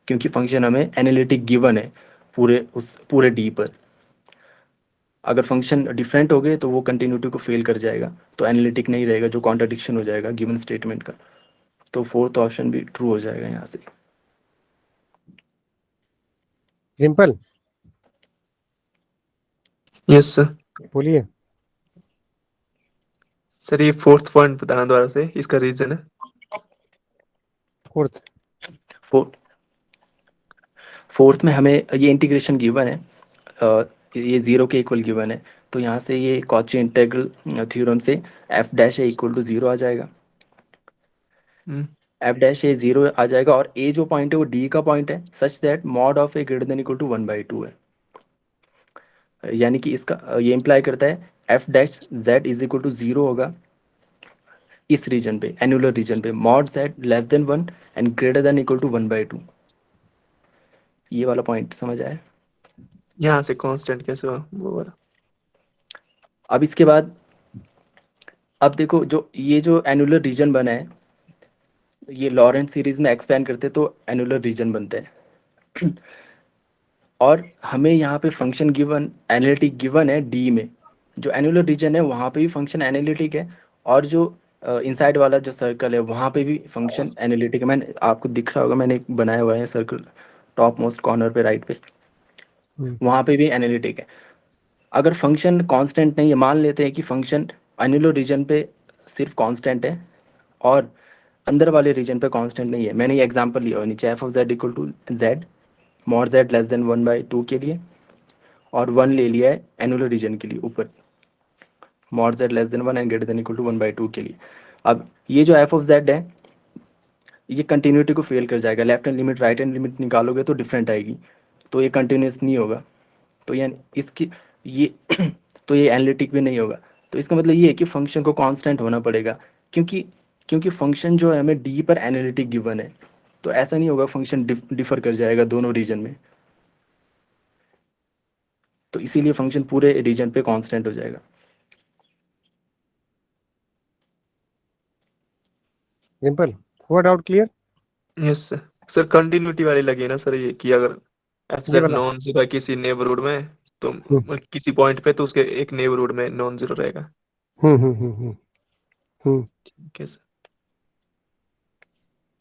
Speaker 2: क्योंकि फंक्शन हमें एनालिटिक गिवन है पूरे डी पर। अगर फंक्शन डिफरेंट हो गए तो वो कंटिन्यूटी को फेल कर जाएगा, तो एनालिटिक नहीं रहेगा, जो कॉन्ट्रडिक्शन हो जाएगा गिवन स्टेटमेंट का। तो फोर्थ ऑप्शन भी ट्रू हो जाएगा यहाँ से।
Speaker 1: Rimple
Speaker 4: yes sir.
Speaker 1: बोलिए।
Speaker 4: सर ये फोर्थ पॉइंट बताना दोबारा से, इसका रीजन है।
Speaker 1: फोर्थ
Speaker 2: फोर्थ में हमें ये इंटीग्रेशन गिवन है, ये 0 के इक्वल गिवन है। तो यहाँ से ये कॉची इंटीग्रल थ्योरम से F dash A equal to 0 आ जाएगा।
Speaker 4: हम्म,
Speaker 2: एफ डैश ए 0 आ जाएगा, और ए जो पॉइंट है वो डी का पॉइंट है such that mod of A greater than equal to 1/2 है। यानी कि इसका ये इंप्लाई करता है F dash Z is equal to 0 होगा इस रीजन पे, एनुलर रीजन पे, mod Z less than 1 and greater than equal to 1/2। ये वाला पॉइंट समझ आया।
Speaker 4: यहाँ से कांस्टेंट कैसे हुआ वो वाला।
Speaker 2: अब इसके बाद अब देखो, जो ये जो एनुलर रीजन बना है, ये लॉरेंट सीरीज में एक्सपेंड करते तो एनुलर रीजन बनते हैं। और हमें यहाँ पे फंक्शन गिवन एनालिटिक गिवन है डी में, जो एनुलर रीजन है वहाँ पे भी फंक्शन एनालिटिक है, और जो इनसाइड वाला जो सर्कल है वहाँ पे भी फंक्शन एनालिटिक है। मैंने आपको दिख रहा होगा, मैंने एक बनाया हुआ है सर्कल टॉप मोस्ट कॉर्नर पे राइट पे, वहाँ पे भी एनालिटिक है। अगर फंक्शन कांस्टेंट नहीं है, मान लेते हैं कि फंक्शन एनुलर रीजन पे सिर्फ कांस्टेंट है और अंदर वाले रीजन पे कांस्टेंट नहीं है। मैंने ये एग्जांपल लिया हुआ नीचे, F of Z equal to Z mod Z less than 1/2 के लिए, और 1 ले लिया है एनुलर रीजन के लिए ऊपर, mod Z less than 1 and greater than equal to 1/2 के लिए। अब ये जो एफ ऑफ जेड है ये कंटिन्यूटी को फेल कर जाएगा, left hand limit right hand limit निकालोगे तो डिफरेंट आएगी, तो ये कंटिन्यूस नहीं होगा। तो यानी इसकी ये तो ये एनालिटिक भी नहीं होगा। तो इसका मतलब ये है कि फंक्शन को कांस्टेंट होना पड़ेगा, क्योंकि क्योंकि फंक्शन जो है हमें डी पर एनालिटिक गिवन है, तो ऐसा नहीं होगा फंक्शन डिफर कर जाएगा दोनों रीजन में। तो इसीलिए फंक्शन पूरे रीजन पे कांस्टेंट हो जाएगा।
Speaker 1: रिम्पल हुआ doubt clear?
Speaker 4: Yes sir. Sir continuity वाली लगी ना सर ये, कि अगर एफ
Speaker 1: ये
Speaker 4: जेड
Speaker 1: वाला।
Speaker 4: नॉन जीरो है किसी नेबरहुड में, तो किसी पॉइंट पे तो उसके एक नेबरहुड में नॉन जीरो रहेगा।
Speaker 1: हम्म हम्म हम्म हम्म हम्म।
Speaker 4: ठीक है सर।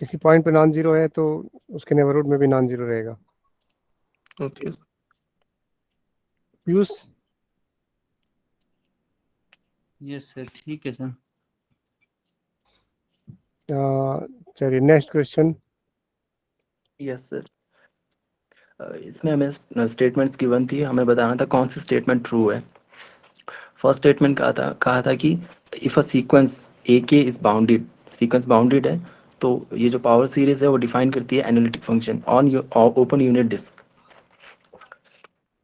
Speaker 1: किसी पॉइंट पे नॉन जीरो है तो उसके नेबरहुड में भी नॉन जीरो रहेगा।
Speaker 4: Okay sir.
Speaker 1: Piyush
Speaker 3: yes sir, ठीक है सर।
Speaker 1: चलिए नेक्स्ट क्वेश्चन।
Speaker 2: Yes sir. इसमें हमें स्टेटमेंट्स गिवन थी, हमें बताना था कौन सी स्टेटमेंट ट्रू है। फर्स्ट स्टेटमेंट कहा था कि if a sequence A K is bounded, sequence bounded है तो ये जो पावर सीरीज है वो डिफाइन करती है analytic function on open unit disc.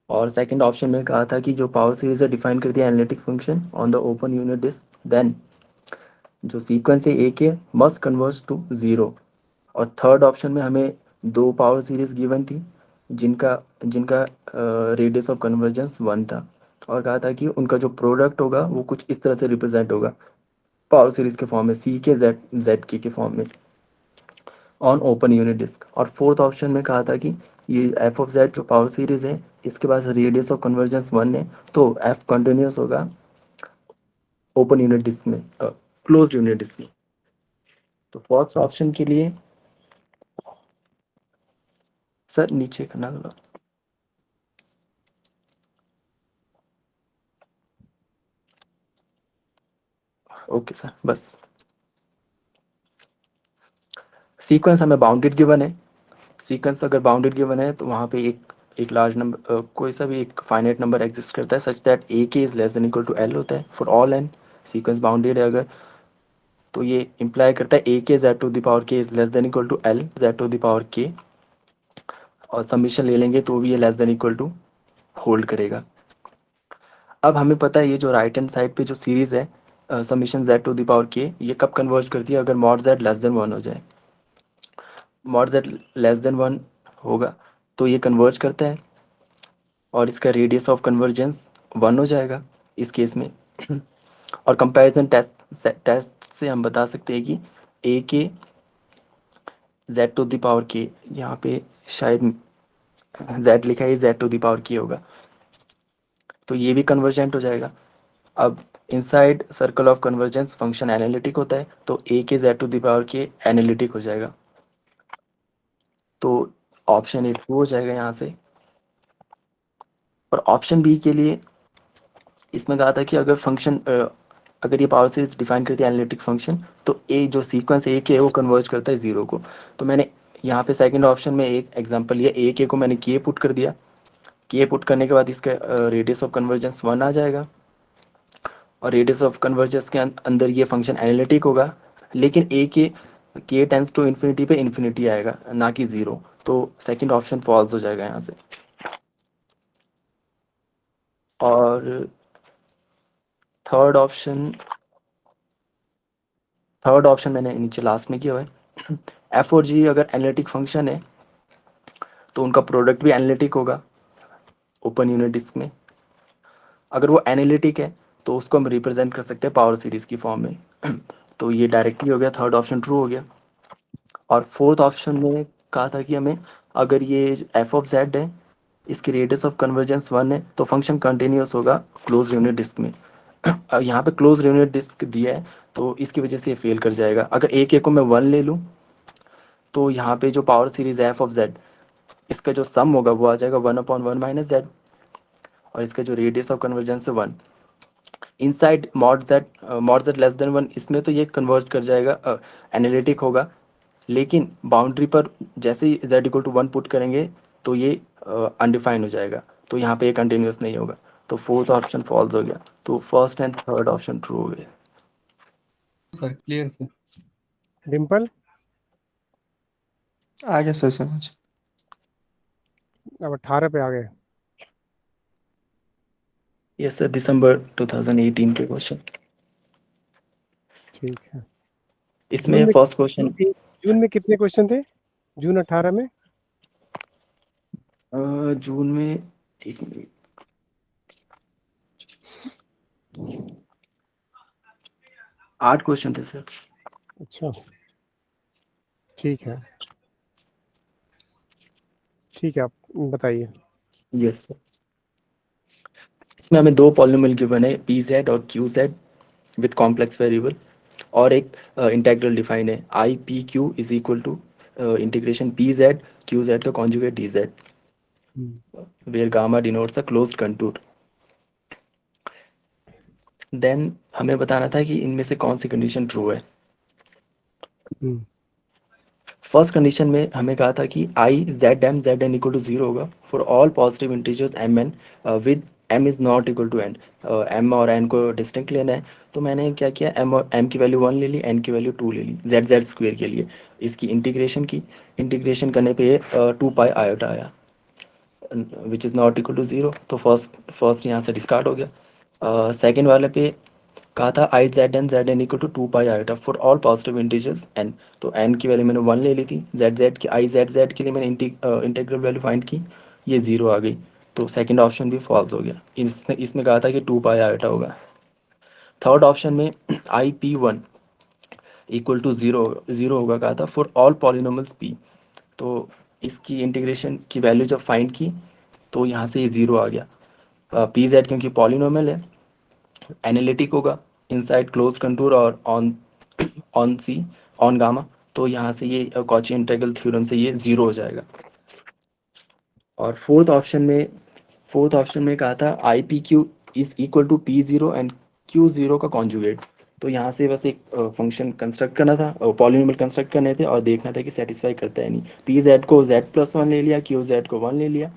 Speaker 2: और सेकंड ऑप्शन में कहा था कि जो पावर सीरीज है डिफाइन करती है analytic function on the open unit disc, then जो सीक्वेंस है A K must converge to zero. और थर्ड ऑप्शन में हमें दो पावर सीरीज गिवन थी जिनका जिनका रेडियस ऑफ कन्वर्जेंस 1 था, और कहा था कि उनका जो प्रोडक्ट होगा वो कुछ इस तरह से रिप्रेजेंट होगा पावर सीरीज के फॉर्म में, सी के जेड के फॉर्म में ऑन ओपन यूनिट डिस्क। और फोर्थ ऑप्शन में कहा था कि ये एफ ऑफ जेड जो पावर सीरीज है इसके पास रेडियस ऑफ कन्वर्जेंस 1 है, तो एफ कंटिन्यूस होगा ओपन यूनिट डिस्क में, क्लोज्ड यूनिट डिस्क में। तो फर्स्ट ऑप्शन के लिए सर नीचे करना होगा। ओके सर, बस सीक्वेंस हमें बाउंडेड गिवन है। सीक्वेंस अगर बाउंडेड गिवन है तो वहाँ पे एक लार्ज नंबर, कोई सा भी एक फाइनाइट नंबर एग्जिस्ट करता है such that A K is less than equal to L होता है for all N. Sequence bounded है अगर, तो ये इंप्लाई करता है A K Z to the power K is less than equal to L Z to the power K, और summation ले लेंगे तो भी ये less than equal to hold करेगा। अब हमें पता है ये जो राइट हैंड साइड पे जो सीरीज है summation Z to the power K, ये कब कन्वर्ज करती है, अगर मॉड जेड लेस देन 1 हो जाए। मॉड जेड लेस देन 1 होगा तो ये कन्वर्ज करता है और इसका रेडियस ऑफ कन्वर्जेंस 1 हो जाएगा इस केस में। और कंपैरिजन टेस्ट से हम बता सकते हैं कि ए K Z to the power के, यहाँ पे शायद जेड लिखा है, जेड टू द पावर के होगा, तो ये भी कन्वर्जेंट हो जाएगा। अब inside circle of convergence function analytic होता है, तो ए K Z to the power के एनालिटिक हो जाएगा। तो ऑप्शन ए ट्रू हो जाएगा यहाँ से। और ऑप्शन बी के लिए इसमें कहा था कि अगर फंक्शन अगर ये पावर सीरीज डिफाइन करती है एनालिटिक फंक्शन, तो ए जो सीक्वेंस ए के वो कन्वर्ज करता है जीरो को। तो मैंने यहाँ पे सेकंड ऑप्शन में एक एग्जांपल लिया, ए के को मैंने के पुट कर दिया। के पुट करने के बाद इसका रेडियस ऑफ कन्वर्जेंस 1 आ जाएगा, और रेडियस ऑफ कन्वर्जेंस के अंदर ये फंक्शन एनालिटिक होगा, लेकिन ए के टेंस टू इन्फिनिटी पे इन्फिनिटी आएगा ना कि जीरो, तो सेकंड ऑप्शन फॉल्स हो जाएगा यहाँ से। और थर्ड ऑप्शन मैंने नीचे लास्ट में किया हुआ है। एफ और जी अगर एनालिटिक फंक्शन है तो उनका प्रोडक्ट भी एनालिटिक होगा ओपन यूनिट डिस्क में। अगर वो एनालिटिक है तो उसको हम रिप्रेजेंट कर सकते हैं पावर सीरीज की फॉर्म में। तो ये डायरेक्टली हो गया, थर्ड ऑप्शन ट्रू हो गया। और फोर्थ ऑप्शन में कहा था कि हमें अगर ये एफ ऑफ जेड है, इसकी रेडियस ऑफ कन्वर्जेंस 1 है, तो फंक्शन कंटिन्यूस होगा क्लोज यूनिट डिस्क में। अब यहाँ पे क्लोज यूनिट डिस्क दिया है तो इसकी वजह से ये फेल कर जाएगा। अगर एक को मैं 1 ले लूँ तो यहाँ पे जो पावर सीरीज है एफ ऑफ जेड, इसका जो सम होगा वो आ जाएगा 1/1 माइनस जेड, और इसका जो रेडियस ऑफ कन्वर्जेंस है 1। Inside mod Z less than 1, इसमें तो ये कन्वर्ज कर जाएगा, एनालिटिक होगा, लेकिन बाउंड्री पर जैसे ही z इक्वल टू 1 पुट करेंगे तो ये अनडिफाइंड हो जाएगा, तो यहाँ पे ये कंटिन्यूस नहीं होगा। तो फोर्थ ऑप्शन फॉल्स हो गया, तो first and third option true हो गए।
Speaker 3: Sir clear sir.
Speaker 1: डिम्पल
Speaker 4: आ गया सर समझ।
Speaker 1: अब 18 पे आ गए।
Speaker 2: यस सर, दिसंबर 2018 के क्वेश्चन।
Speaker 1: ठीक है।
Speaker 2: इसमें फर्स्ट क्वेश्चन
Speaker 1: जून में कितने क्वेश्चन थे? जून 18 में
Speaker 2: जून में, एक मिनट, 8 क्वेश्चन थे सर।
Speaker 1: अच्छा ठीक है, ठीक है, आप बताइए।
Speaker 2: यस सर, इसमें हमें दो पॉलिनोमियल गिवन है पी जेड और Q Z with complex variable, और एक इंटेग्रल डिफाइन है I P Q is equal to integration P Z Q Z का conjugate D Z, where gamma denotes a closed contour. Then हमें बताना था कि इनमें से कौन सी कंडीशन ट्रू है। फर्स्ट कंडीशन में हमें कहा था कि I Z M Z N equal to 0 होगा for all positive integers M N with M is not equal to N. M और एन को डिस्टिंक्ट लेना है, तो मैंने क्या किया, एम की वैल्यू 1 ले ली, एन की वैल्यू 2 ले ली जेड जेड स्क्वेयर के लिए। इसकी इंटीग्रेशन की, इंटीग्रेशन करने पे 2 पाई आयोटा आया which is not equal to 0, तो फर्स्ट यहाँ से डिस्कार्ड हो गया। सेकेंड वाले पे कहा था I Z N equal to 2 pi iota for all positive integers N, तो एन की वैल्यू मैंने 1 ले ली थी, जेड जेड की आई जेड जेड के लिए मैंने इंटीग्रल वैल्यू फाइंड की, ये 0 आ गई, तो सेकंड ऑप्शन भी फॉल्स हो गया। इसमें कहा था कि 2 पाई आयोटा होगा। थर्ड ऑप्शन में I P one equal to 0 होगा कहा था फॉर ऑल पॉलिनोमल्स पी, तो इसकी इंटीग्रेशन की वैल्यू जब फाइंड की तो यहाँ से ये 0 आ गया। पी जेड क्योंकि पॉलिनोमल है, एनालिटिक होगा इनसाइड क्लोज कंटूर और ऑन सी ऑन गामा, तो यहाँ से ये कॉची इंटीग्रल थ्योरम से ये 0 हो जाएगा। और फोर्थ ऑप्शन में कहा था I P Q is equal to P zero and Q zero का कॉन्जुगेट, तो यहाँ से बस एक फंक्शन कंस्ट्रक्ट करना था, पॉलिनोमियल कंस्ट्रक्ट करने थे और देखना था कि सेटिस्फाई करता है नहीं। पी जेड को जेड प्लस 1 ले लिया, क्यू जेड को 1 ले लिया,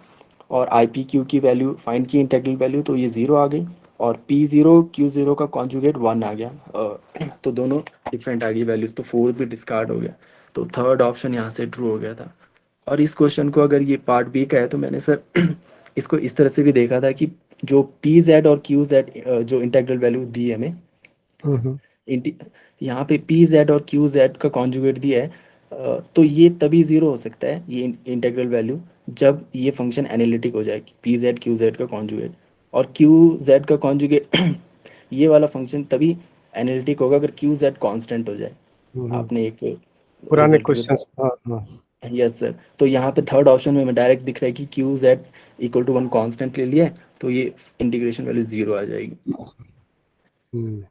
Speaker 2: और आई पी क्यू की वैल्यू फाइंड की इंटीग्रल वैल्यू, तो ये 0 आ गई, और पी जीरो क्यू जीरो का कॉन्जुगेट 1 आ गया। तो दोनों डिफरेंट आ गई वैल्यूज, तो फोर्थ भी डिस्कार्ड हो गया, तो थर्ड ऑप्शन यहाँ से ट्रू हो गया था। और इस क्वेश्चन को अगर ये पार्ट बी का है तो मैंने सर इसको इस तरह से भी देखा था कि जो पी जेड और क्यू जेड जो इंटीग्रल वैल्यू दी है हमें,
Speaker 1: हम्म
Speaker 2: इंटी यहाँ पे पी जेड और क्यू जेड का कॉन्जुगेट दिया है, तो ये तभी 0 हो सकता है ये इंटीग्रल वैल्यू जब ये फंक्शन एनालिटिक हो जाए, पी जेड क्यू जेड का कॉन्जुगेट, और क्यू जेड का कॉन्जुगेट ये वाला फंक्शन तभी एनालिटिक होगा अगर क्यू जेड कॉन्स्टेंट हो जाए।
Speaker 1: हम्म।
Speaker 2: आपने एक
Speaker 1: पुराने
Speaker 2: रिजल्ट भी
Speaker 1: क्वेश्चंस, हाँ हाँ।
Speaker 2: यस सर, तो यहाँ पे थर्ड ऑप्शन में डायरेक्ट दिख रहा है कि Q Z equal to 1 constant ले लिया है, तो ये इंटीग्रेशन वैल्यू 0 आ जाएगी।
Speaker 1: हम्म,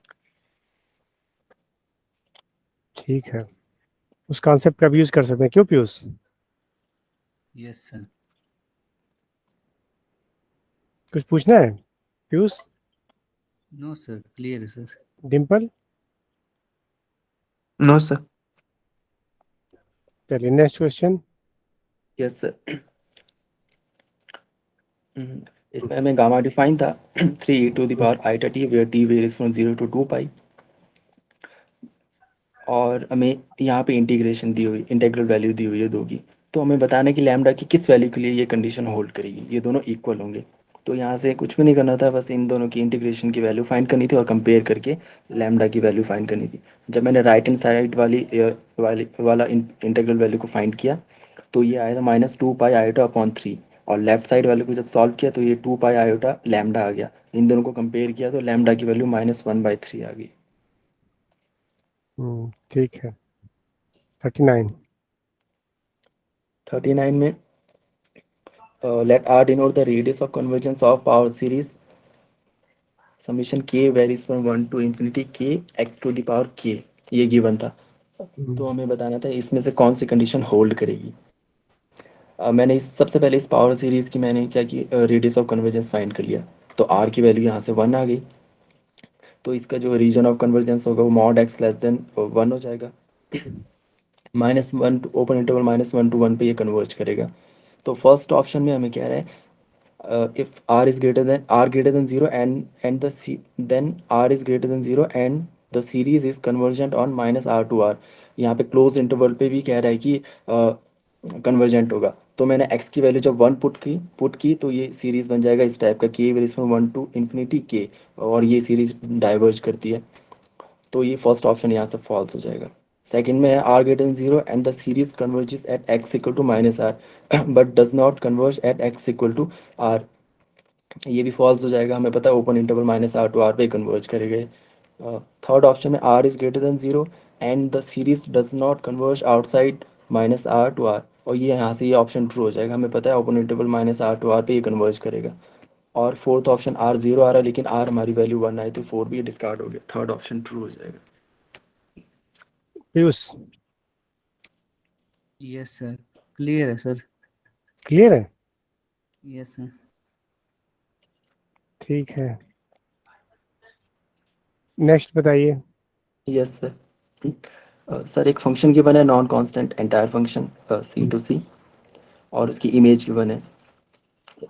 Speaker 1: ठीक है। उस कॉन्सेप्ट का भी यूज कर सकते हैं, क्यों पीयूष?
Speaker 3: Yes sir.
Speaker 1: कुछ पूछना है पीयूष?
Speaker 3: नो सर, क्लियर है सर।
Speaker 1: डिम्पल?
Speaker 4: No sir.
Speaker 1: चलिए नेक्स्ट क्वेश्चन।
Speaker 2: यस सर, इसमें हमें गामा डिफाइन था 3 to the power iota T where T varies from 0 to 2 pi, और हमें यहाँ पे इंटीग्रेशन दी हुई, इंटीग्रल वैल्यू दी हुई है 2 की, तो हमें बताना है कि लैम्डा की किस वैल्यू के लिए ये कंडीशन होल्ड करेगी, ये दोनों इक्वल होंगे। तो यहाँ से कुछ भी नहीं करना था, बस इन दोनों की इंटीग्रेशन की वैल्यू फाइंड करनी थी और कंपेयर करके लैम्डा की वैल्यू फाइंड करनी थी। जब मैंने राइट हैंड साइड वाला इंटीग्रल वैल्यू को फाइंड किया तो ये आया था -2 पाई आयोटा अपॉन 3, और लेफ्ट साइड वाले को जब सॉल्व किया तो ये 2 पाई आयोटा लैम्डा आ गया। इन दोनों को कंपेयर किया तो लैम्डा की वैल्यू -1/3 आ गई।
Speaker 1: ठीक है। 39।
Speaker 2: 39 में let R denote the radius of convergence of power series summation k varies from 1 to infinity k x to the power k, ये गिवन था। तो हमें बताना था इसमें से कौन सी कंडीशन होल्ड करेगी। मैंने सबसे पहले इस पावर सीरीज की मैंने क्या की, रेडियस ऑफ कन्वर्जेंस फाइंड कर लिया, तो R की वैल्यू यहाँ से 1 आ गई, तो इसका जो रीजन ऑफ कन्वर्जेंस होगा वो मॉड x लेस देन 1 हो जाएगा, -1 ओपन इंटरवल -1 to 1 पे ये कन्वर्ज करेगा। तो फर्स्ट ऑप्शन में हमें क्या रहा है, if r greater than 0 and then r is greater than 0 and the series is convergent on -r to r, यहाँ पे क्लोज इंटरवल पे भी कह रहा है कि कन्वर्जेंट होगा, तो मैंने x की वैल्यू जब 1 पुट की तो ये सीरीज बन जाएगा इस टाइप का, k varies from 1 to infinity k, और ये सीरीज डाइवर्ज करती है, तो ये फर्स्ट ऑप्शन यहाँ से फॉल्स हो जाएगा। सेकंड में है r greater than 0 and the series converges at x equal to -r but does not converge at x equal to r, ये भी फॉल्स हो जाएगा, हमें पता है open interval -r to r पे कन्वर्ज करेगा। थर्ड ऑप्शन में r is greater than 0 and the series does not converge outside -r to r, और ये यहाँ से ये ऑप्शन ट्रू हो जाएगा, हमें पता है open interval -r to r पे ये कन्वर्ज करेगा। और फोर्थ ऑप्शन r 0 आ रहा है लेकिन r हमारी वैल्यू 1 आई, तो 4 भी डिस्कार्ड हो गया, थर्ड ऑप्शन ट्रू हो जाएगा।
Speaker 1: पीयूष
Speaker 3: यस सर, क्लियर है सर।
Speaker 1: क्लियर है?
Speaker 3: Yes sir.
Speaker 1: ठीक है, नेक्स्ट बताइए।
Speaker 2: यस सर, सर एक फंक्शन गिवन है non constant entire function C to C, और उसकी इमेज गिवन है,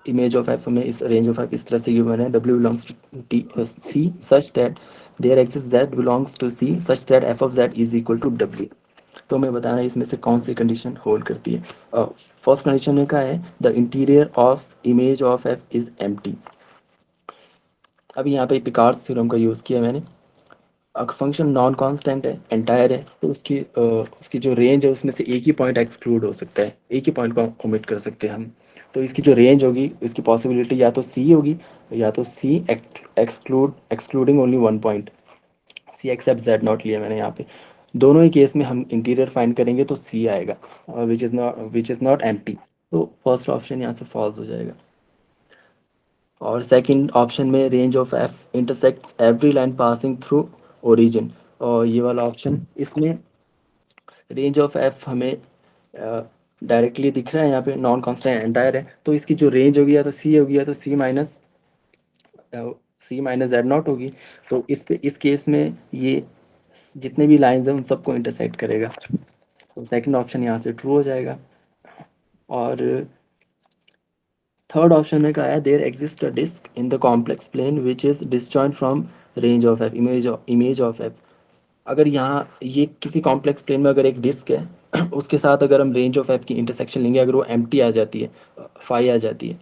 Speaker 2: इमेज ऑफ एफ में इस रेंज ऑफ एफ इस तरह से गिवन है, w belongs to t c such that there exists z belongs to c such that f of z is equal to w। तो मैं बताना है इसमें से कौन सी कंडीशन होल्ड करती है। फर्स्ट कंडीशन में क्या है, the interior of image of F is empty. अभी यहाँ पे पिकार्ड्स थ्योरम का यूज़ किया मैंने। अगर फंक्शन नॉन कांस्टेंट है, एंटायर है, तो उसकी जो रेंज है उसमें से एक ही पॉइंट एक्सक्लूड हो सकता है, एक ही पॉइंट को ओमिट कर सकते हैं हम। तो इसकी जो रेंज होगी, इसकी पॉसिबिलिटी या तो सी होगी या तो C excluding only one point, C except Z naught लिया मैंने यहाँ पे। दोनों ही केस में हम इंटीरियर फाइंड करेंगे तो सी आएगा, विच इज़ नॉट एम्प्टी। तो फर्स्ट ऑप्शन यहाँ से फॉल्स हो जाएगा। और सेकंड ऑप्शन में range of F intersects every line passing through origin, और ये वाला ऑप्शन, इसमें रेंज ऑफ एफ हमें डायरेक्टली दिख रहा है यहाँ पे, नॉन कांस्टेंट एंटायर है, तो इसकी जो रेंज होगी या तो सी होगी या तो सी माइनस जेड नॉट होगी। तो इस केस में ये जितने भी लाइंस हैं उन सबको इंटरसेक्ट करेगा, तो सेकंड ऑप्शन यहाँ से ट्रू हो जाएगा। और थर्ड ऑप्शन में क्या है, there exist a disc in the complex plane which is disjoint from range of F, image of F. अगर यहाँ ये किसी कॉम्प्लेक्स प्लेन में अगर एक डिस्क है उसके साथ अगर हम रेंज ऑफ एफ की इंटरसेक्शन लेंगे, अगर वो एम्प्टी आ जाती है, फाई आ जाती है,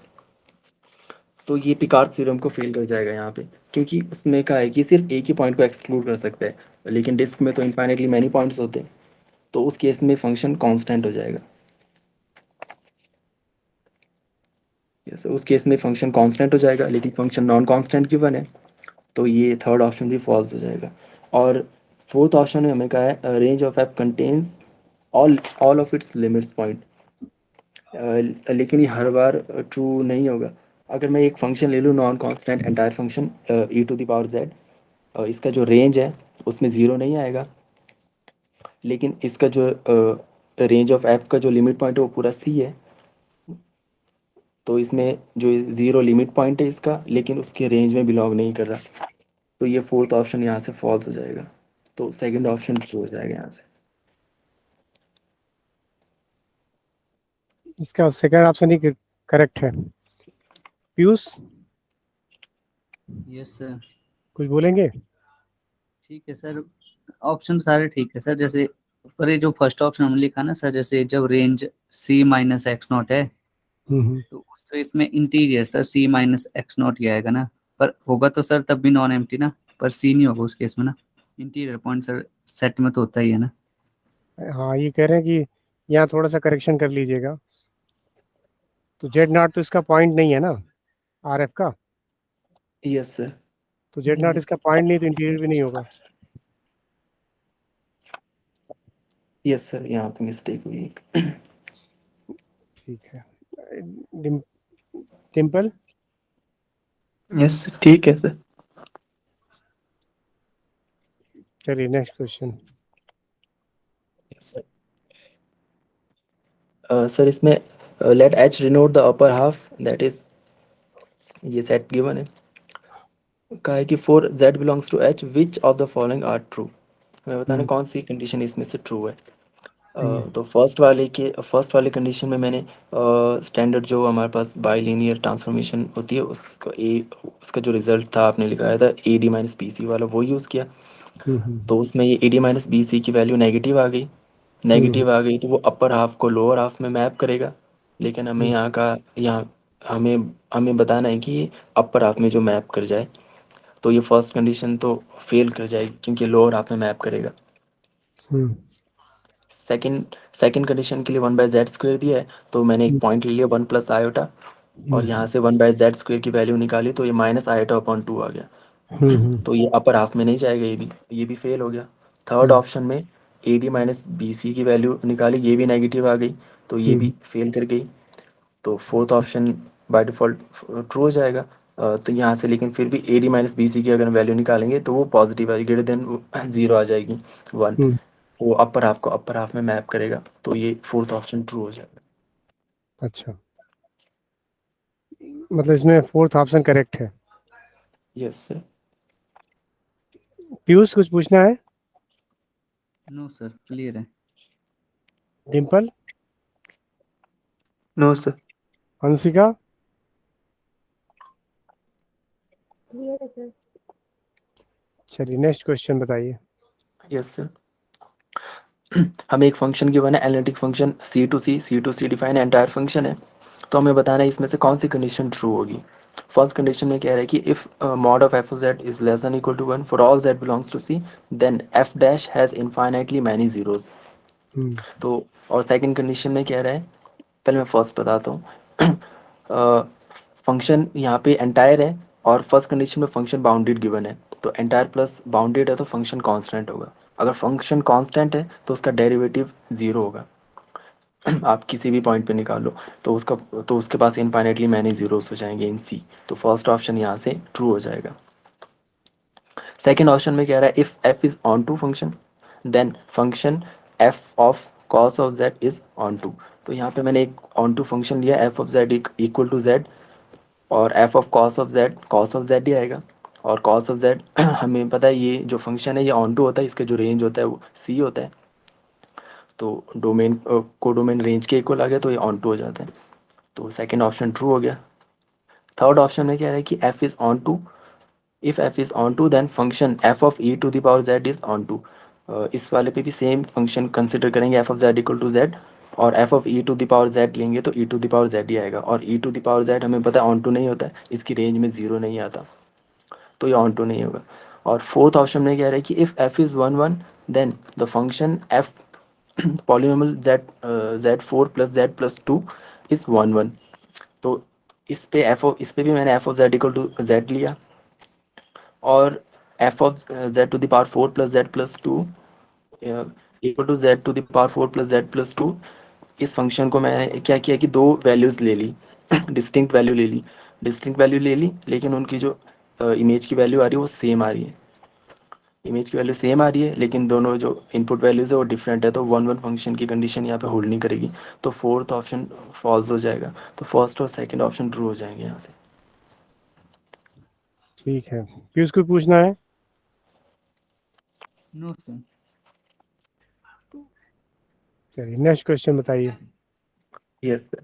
Speaker 2: तो ये पिकार्ड थ्योरम को फेल कर जाएगा यहाँ पे, क्योंकि उसमें क्या है कि सिर्फ एक ही पॉइंट को एक्सक्लूड कर सकता है, लेकिन डिस्क में तो इनफाइनेटली मैनी पॉइंट्स होते हैं, तो उस केस में फंक्शन कांस्टेंट हो जाएगा। यस, उस केस में फंक्शन कांस्टेंट हो जाएगा, लेकिन फंक्शन नॉन कांस्टेंट गिवन है, तो ये थर्ड ऑप्शन भी फॉल्स हो जाएगा। और फोर्थ ऑप्शन में हमें कहा है range of F contains all of its limits point, लेकिन ये हर बार ट्रू नहीं होगा। अगर मैं एक फंक्शन ले लूँ non constant entire function E to the power Z, इसका जो रेंज है उसमें ज़ीरो नहीं आएगा, लेकिन इसका जो रेंज ऑफ एफ का जो लिमिट पॉइंट है वो पूरा सी है, तो इसमें जो ज़ीरो लिमिट पॉइंट है इसका, लेकिन उसके रेंज में बिलोंग नहीं कर रहा, तो ये फोर्थ ऑप्शन यहाँ से फॉल्स हो जाएगा, तो सेकंड ऑप्शन ट्रू हो जाएगा यहाँ से।
Speaker 1: इसका सेकंड ऑप्शन ही करेक्ट है। Piyush
Speaker 3: yes sir.
Speaker 1: कुछ बोलेंगे?
Speaker 3: ठीक है सर, ऑप्शन सारे ठीक है सर। जैसे पर ये जो फर्स्ट ऑप्शन हमने लिखा ना सर, जैसे जब range c minus x not है, तो उस केस में interior sir c minus x not ही आएगा ना, पर होगा तो सर तब भी नॉन एम्प्टी ना, पर c नहीं होगा उस केस में ना, इंटीरियर पॉइंट सर सेट में तो होता ही है ना।
Speaker 1: हाँ, ये कह रहे हैं कि यहाँ थोड़ा सा करेक्शन कर लीजिएगा, तो जेड नॉट तो इसका पॉइंट नहीं है ना आर एफ का,
Speaker 2: यस सर।
Speaker 1: तो जेड नॉट इसका पॉइंट नहीं, तो इंटीरियर भी नहीं होगा।
Speaker 2: यस सर, यहाँ पे मिस्टेक हुई।
Speaker 1: ठीक है। टिम्पल
Speaker 4: यस ठीक है सर।
Speaker 1: चलिए next question.
Speaker 2: Yes sir. Sir इसमें let H denote the upper half, that is ये सेट गिवन है, कहा है कि for z belongs to h which of the following are true. हमें बताना कौन सी कंडीशन इसमें से ट्रू है। तो फर्स्ट वाले कंडीशन में मैंने स्टैंडर्ड जो हमारे पास बाइलिनियर ट्रांसफॉर्मेशन होती है उसका जो रिजल्ट था आपने लिखाया था A D minus B C वाला, वो यूज़ किया। तो उसमें ये A D minus B C की वैल्यू नेगेटिव आ गई, तो वो अपर हाफ को लोअर हाफ में मैप करेगा, लेकिन हमें यहाँ हमें हमें बताना है कि अपर हाफ में जो मैप कर जाए, तो ये फर्स्ट कंडीशन तो फेल कर जाएगी क्योंकि लोअर हाफ में मैप करेगा। सेकंड कंडीशन के लिए 1/z² दिया है, तो मैंने एक पॉइंट ले लिया 1 प्लस आयोटा, और यहाँ से 1/z² की वैल्यू निकाली, तो ये माइनस आयोटा अपॉन 2 आ गया, तो ये अपर हाफ में नहीं जाएगा, ये भी फेल हो गया। थर्ड ऑप्शन में A D minus B C की वैल्यू निकाली, ये भी नेगेटिव आ गई, तो ये भी फेल कर गई, तो fourth option by default true हो जाएगा। तो यहाँ से लेकिन फिर भी A D minus B C की अगर वैल्यू निकालेंगे तो वो पॉजिटिव आएगी, ग्रेटर देन 0 आ जाएगी 1, वो अपर हाफ को अपर हाफ में मैप करेगा, तो ये फोर्थ ऑप्शन ट्रू हो जाएगा।
Speaker 1: अच्छा, मतलब इसमें फोर्थ ऑप्शन करेक्ट है।
Speaker 2: Yes sir.
Speaker 1: पीयूष कुछ पूछना है?
Speaker 3: नो सर, क्लियर है।
Speaker 1: Dimple,
Speaker 4: no sir.
Speaker 1: Hansika,
Speaker 5: Clear है सर।
Speaker 1: चलिए नेक्स्ट क्वेश्चन बताइए।
Speaker 2: Yes sir. हमें एक फंक्शन गिवन है, analytic function C define entire function है। तो हमें बताना है इसमें से कौन सी कंडीशन ट्रू होगी। फर्स्ट कंडीशन में कह रहा है कि if mod of F of Z is less than equal to 1 for all Z belongs to C, then F dash has infinitely many zeros. तो और सेकंड कंडीशन में कह रहा है, पहले मैं फर्स्ट बताता हूँ। फंक्शन यहाँ पे एंटायर है और फर्स्ट कंडीशन में फंक्शन बाउंडेड गिवन है, तो एंटायर प्लस बाउंडेड है तो फंक्शन कांस्टेंट होगा। अगर फंक्शन कांस्टेंट है तो उसका डेरिवेटिव जीरो होगा। आप किसी भी पॉइंट पे निकाल लो तो उसके पास इनफाइनाइटली मैनी जीरोस हो जाएंगे इन सी। तो फर्स्ट ऑप्शन यहाँ से ट्रू हो जाएगा। सेकेंड ऑप्शन में कह रहा है if F is onto function, then function F of cos of Z is onto. तो यहाँ पे मैंने एक ऑन टू फंक्शन लिया, F of Z equal to Z, और F of cos of Z ही आएगा। और कॉस ऑफ जेड हमें पता है ये जो फंक्शन है ये ऑन टू होता है, इसका जो रेंज होता है वो सी होता है। तो डोमेन को डोमेन रेंज के इक्वल आ गया तो ये ऑन टू हो जाता है। तो सेकंड ऑप्शन ट्रू हो गया। थर्ड ऑप्शन में क्या है कि F is onto, if F is onto then function F of E to the power Z is onto. इस वाले पे भी सेम फंक्शन कंसिडर करेंगे, F of Z equal to Z, और F of E to the power Z लेंगे तो E to the power Z ही आएगा। और E to the power Z हमें पता है ऑन टू नहीं होता है, इसकी रेंज में जीरो नहीं आता, तो ये ऑन टू नहीं होगा। और फोर्थ ऑप्शन में कह रहा है कि if F is one one then the function F polynomial Z Z four plus Z plus two is one one. तो इस पे भी मैंने F of Z equal to Z लिया, और F of Z to the power four plus Z plus two equal to Z to the power four plus Z plus two. इस function को मैंने क्या किया कि दो वैल्यूज ले ली, डिस्टिंक्ट वैल्यू ले ली, लेकिन उनकी जो इमेज की वैल्यू आ रही है वो सेम आ रही है। इमेज की वैल्यू सेम आ रही है लेकिन दोनों जो इनपुट वैल्यूज है वो डिफरेंट है, तो वन वन फंक्शन की कंडीशन यहाँ पे होल्ड नहीं करेगी। तो फोर्थ ऑप्शन फॉल्स हो जाएगा, तो फर्स्ट और सेकंड ऑप्शन ट्रू हो जाएंगे यहाँ से।
Speaker 1: ठीक है, पीयूष को पूछना है।
Speaker 3: No sir.
Speaker 1: चलिए नेक्स्ट क्वेश्चन बताइए।
Speaker 2: Yes sir.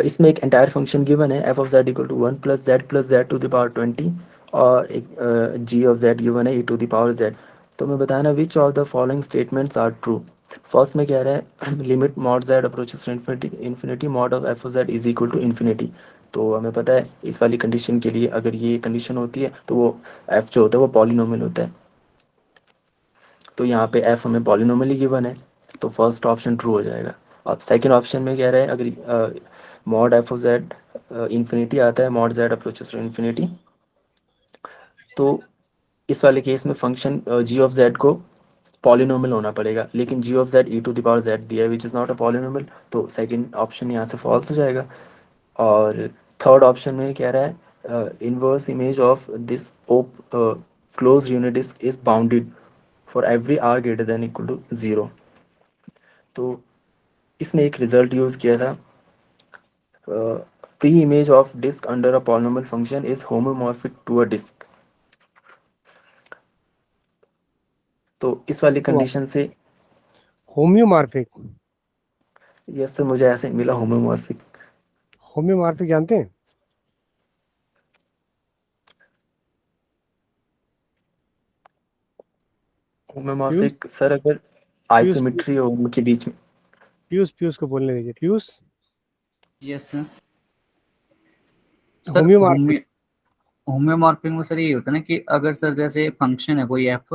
Speaker 2: इसमें एक एंटायर फंक्शन गिवन है, F of Z equal to one plus Z to the power 20, और एक जी ऑफ जेड गिवन है E to the power Z. तो मैं बताना which of the following statements are true. First में कह रहा है limit mod Z approaches infinity mod of F of Z is equal to infinity. तो हमें पता है इस वाली कंडीशन के लिए अगर ये कंडीशन होती है तो वो एफ जो होता है वो पॉलिनोमियल होता है। तो यहाँ पे एफ हमें पॉलिनोमियली गिवन है, तो फर्स्ट ऑप्शन ट्रू हो जाएगा। अब सेकंड ऑप्शन में कह रहा है अगर mod F of Z infinity आता है, mod Z approaches to infinity, तो इस वाले केस में फंक्शन जी ऑफ जेड को पॉलिनोमियल होना पड़ेगा, लेकिन G of Z E to the power Z दिया है which is not a polynomial, तो सेकंड ऑप्शन यहाँ से फॉल्स हो जाएगा। और थर्ड ऑप्शन में कह रहा है inverse image of this close unit is bounded for every R greater than equal to zero. तो इसमें एक रिजल्ट यूज किया था, pre image of disc under a polynomial function is homomorphic to a disc. तो इस वाली condition से
Speaker 1: होम्योमॉर्फिक,
Speaker 2: yes sir, मुझे ऐसे मिला होमोमॉर्फिक।
Speaker 1: होम्योमॉर्फिक जानते हैं? पीयूष,
Speaker 2: होमोमॉर्फिक सर अगर
Speaker 1: पीयूष
Speaker 2: आइसोमेट्री हो उनके बीच में।
Speaker 1: पीयूष पीयूष को बोलने दीजिए। Piyush,
Speaker 3: yes sir. सर
Speaker 1: होम्योमॉर्फिक।
Speaker 3: होम्योमॉर्फिक में सर ये होता है ना कि अगर सर जैसे फंक्शन है कोई एफ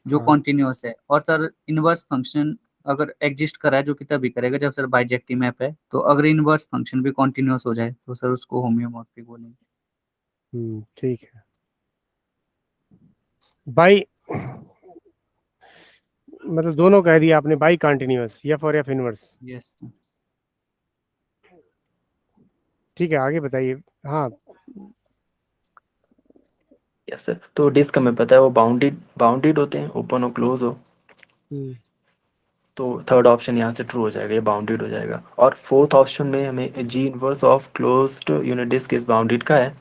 Speaker 3: जो
Speaker 1: हाँ,
Speaker 3: कॉन्टिन्यूअस है, और सर इनवर्स फंक्शन अगर एग्जिस्ट कर रहा है, जो कि तभी करेगा जब सर बाइजेक्टिव मैप है, तो अगर इनवर्स फंक्शन भी कॉन्टिन्यूअस हो जाए तो सर उसको होम्योमॉर्फिक बोलेंगे।
Speaker 1: ठीक है। बाई मतलब दोनों कह दिया आपने, बाई कंटिन्यूअस या फॉर एफ इनवर्स।
Speaker 3: यस।
Speaker 1: ठीक है, आगे बताइए। हाँ,
Speaker 2: यस सर, तो डिस्क हमें पता है वो बाउंडेड बाउंडेड होते हैं, ओपन और क्लोज हो, तो थर्ड ऑप्शन यहाँ से ट्रू हो जाएगा, ये बाउंडेड हो जाएगा। और फोर्थ ऑप्शन में हमें G inverse of closed unit disc is bounded का है।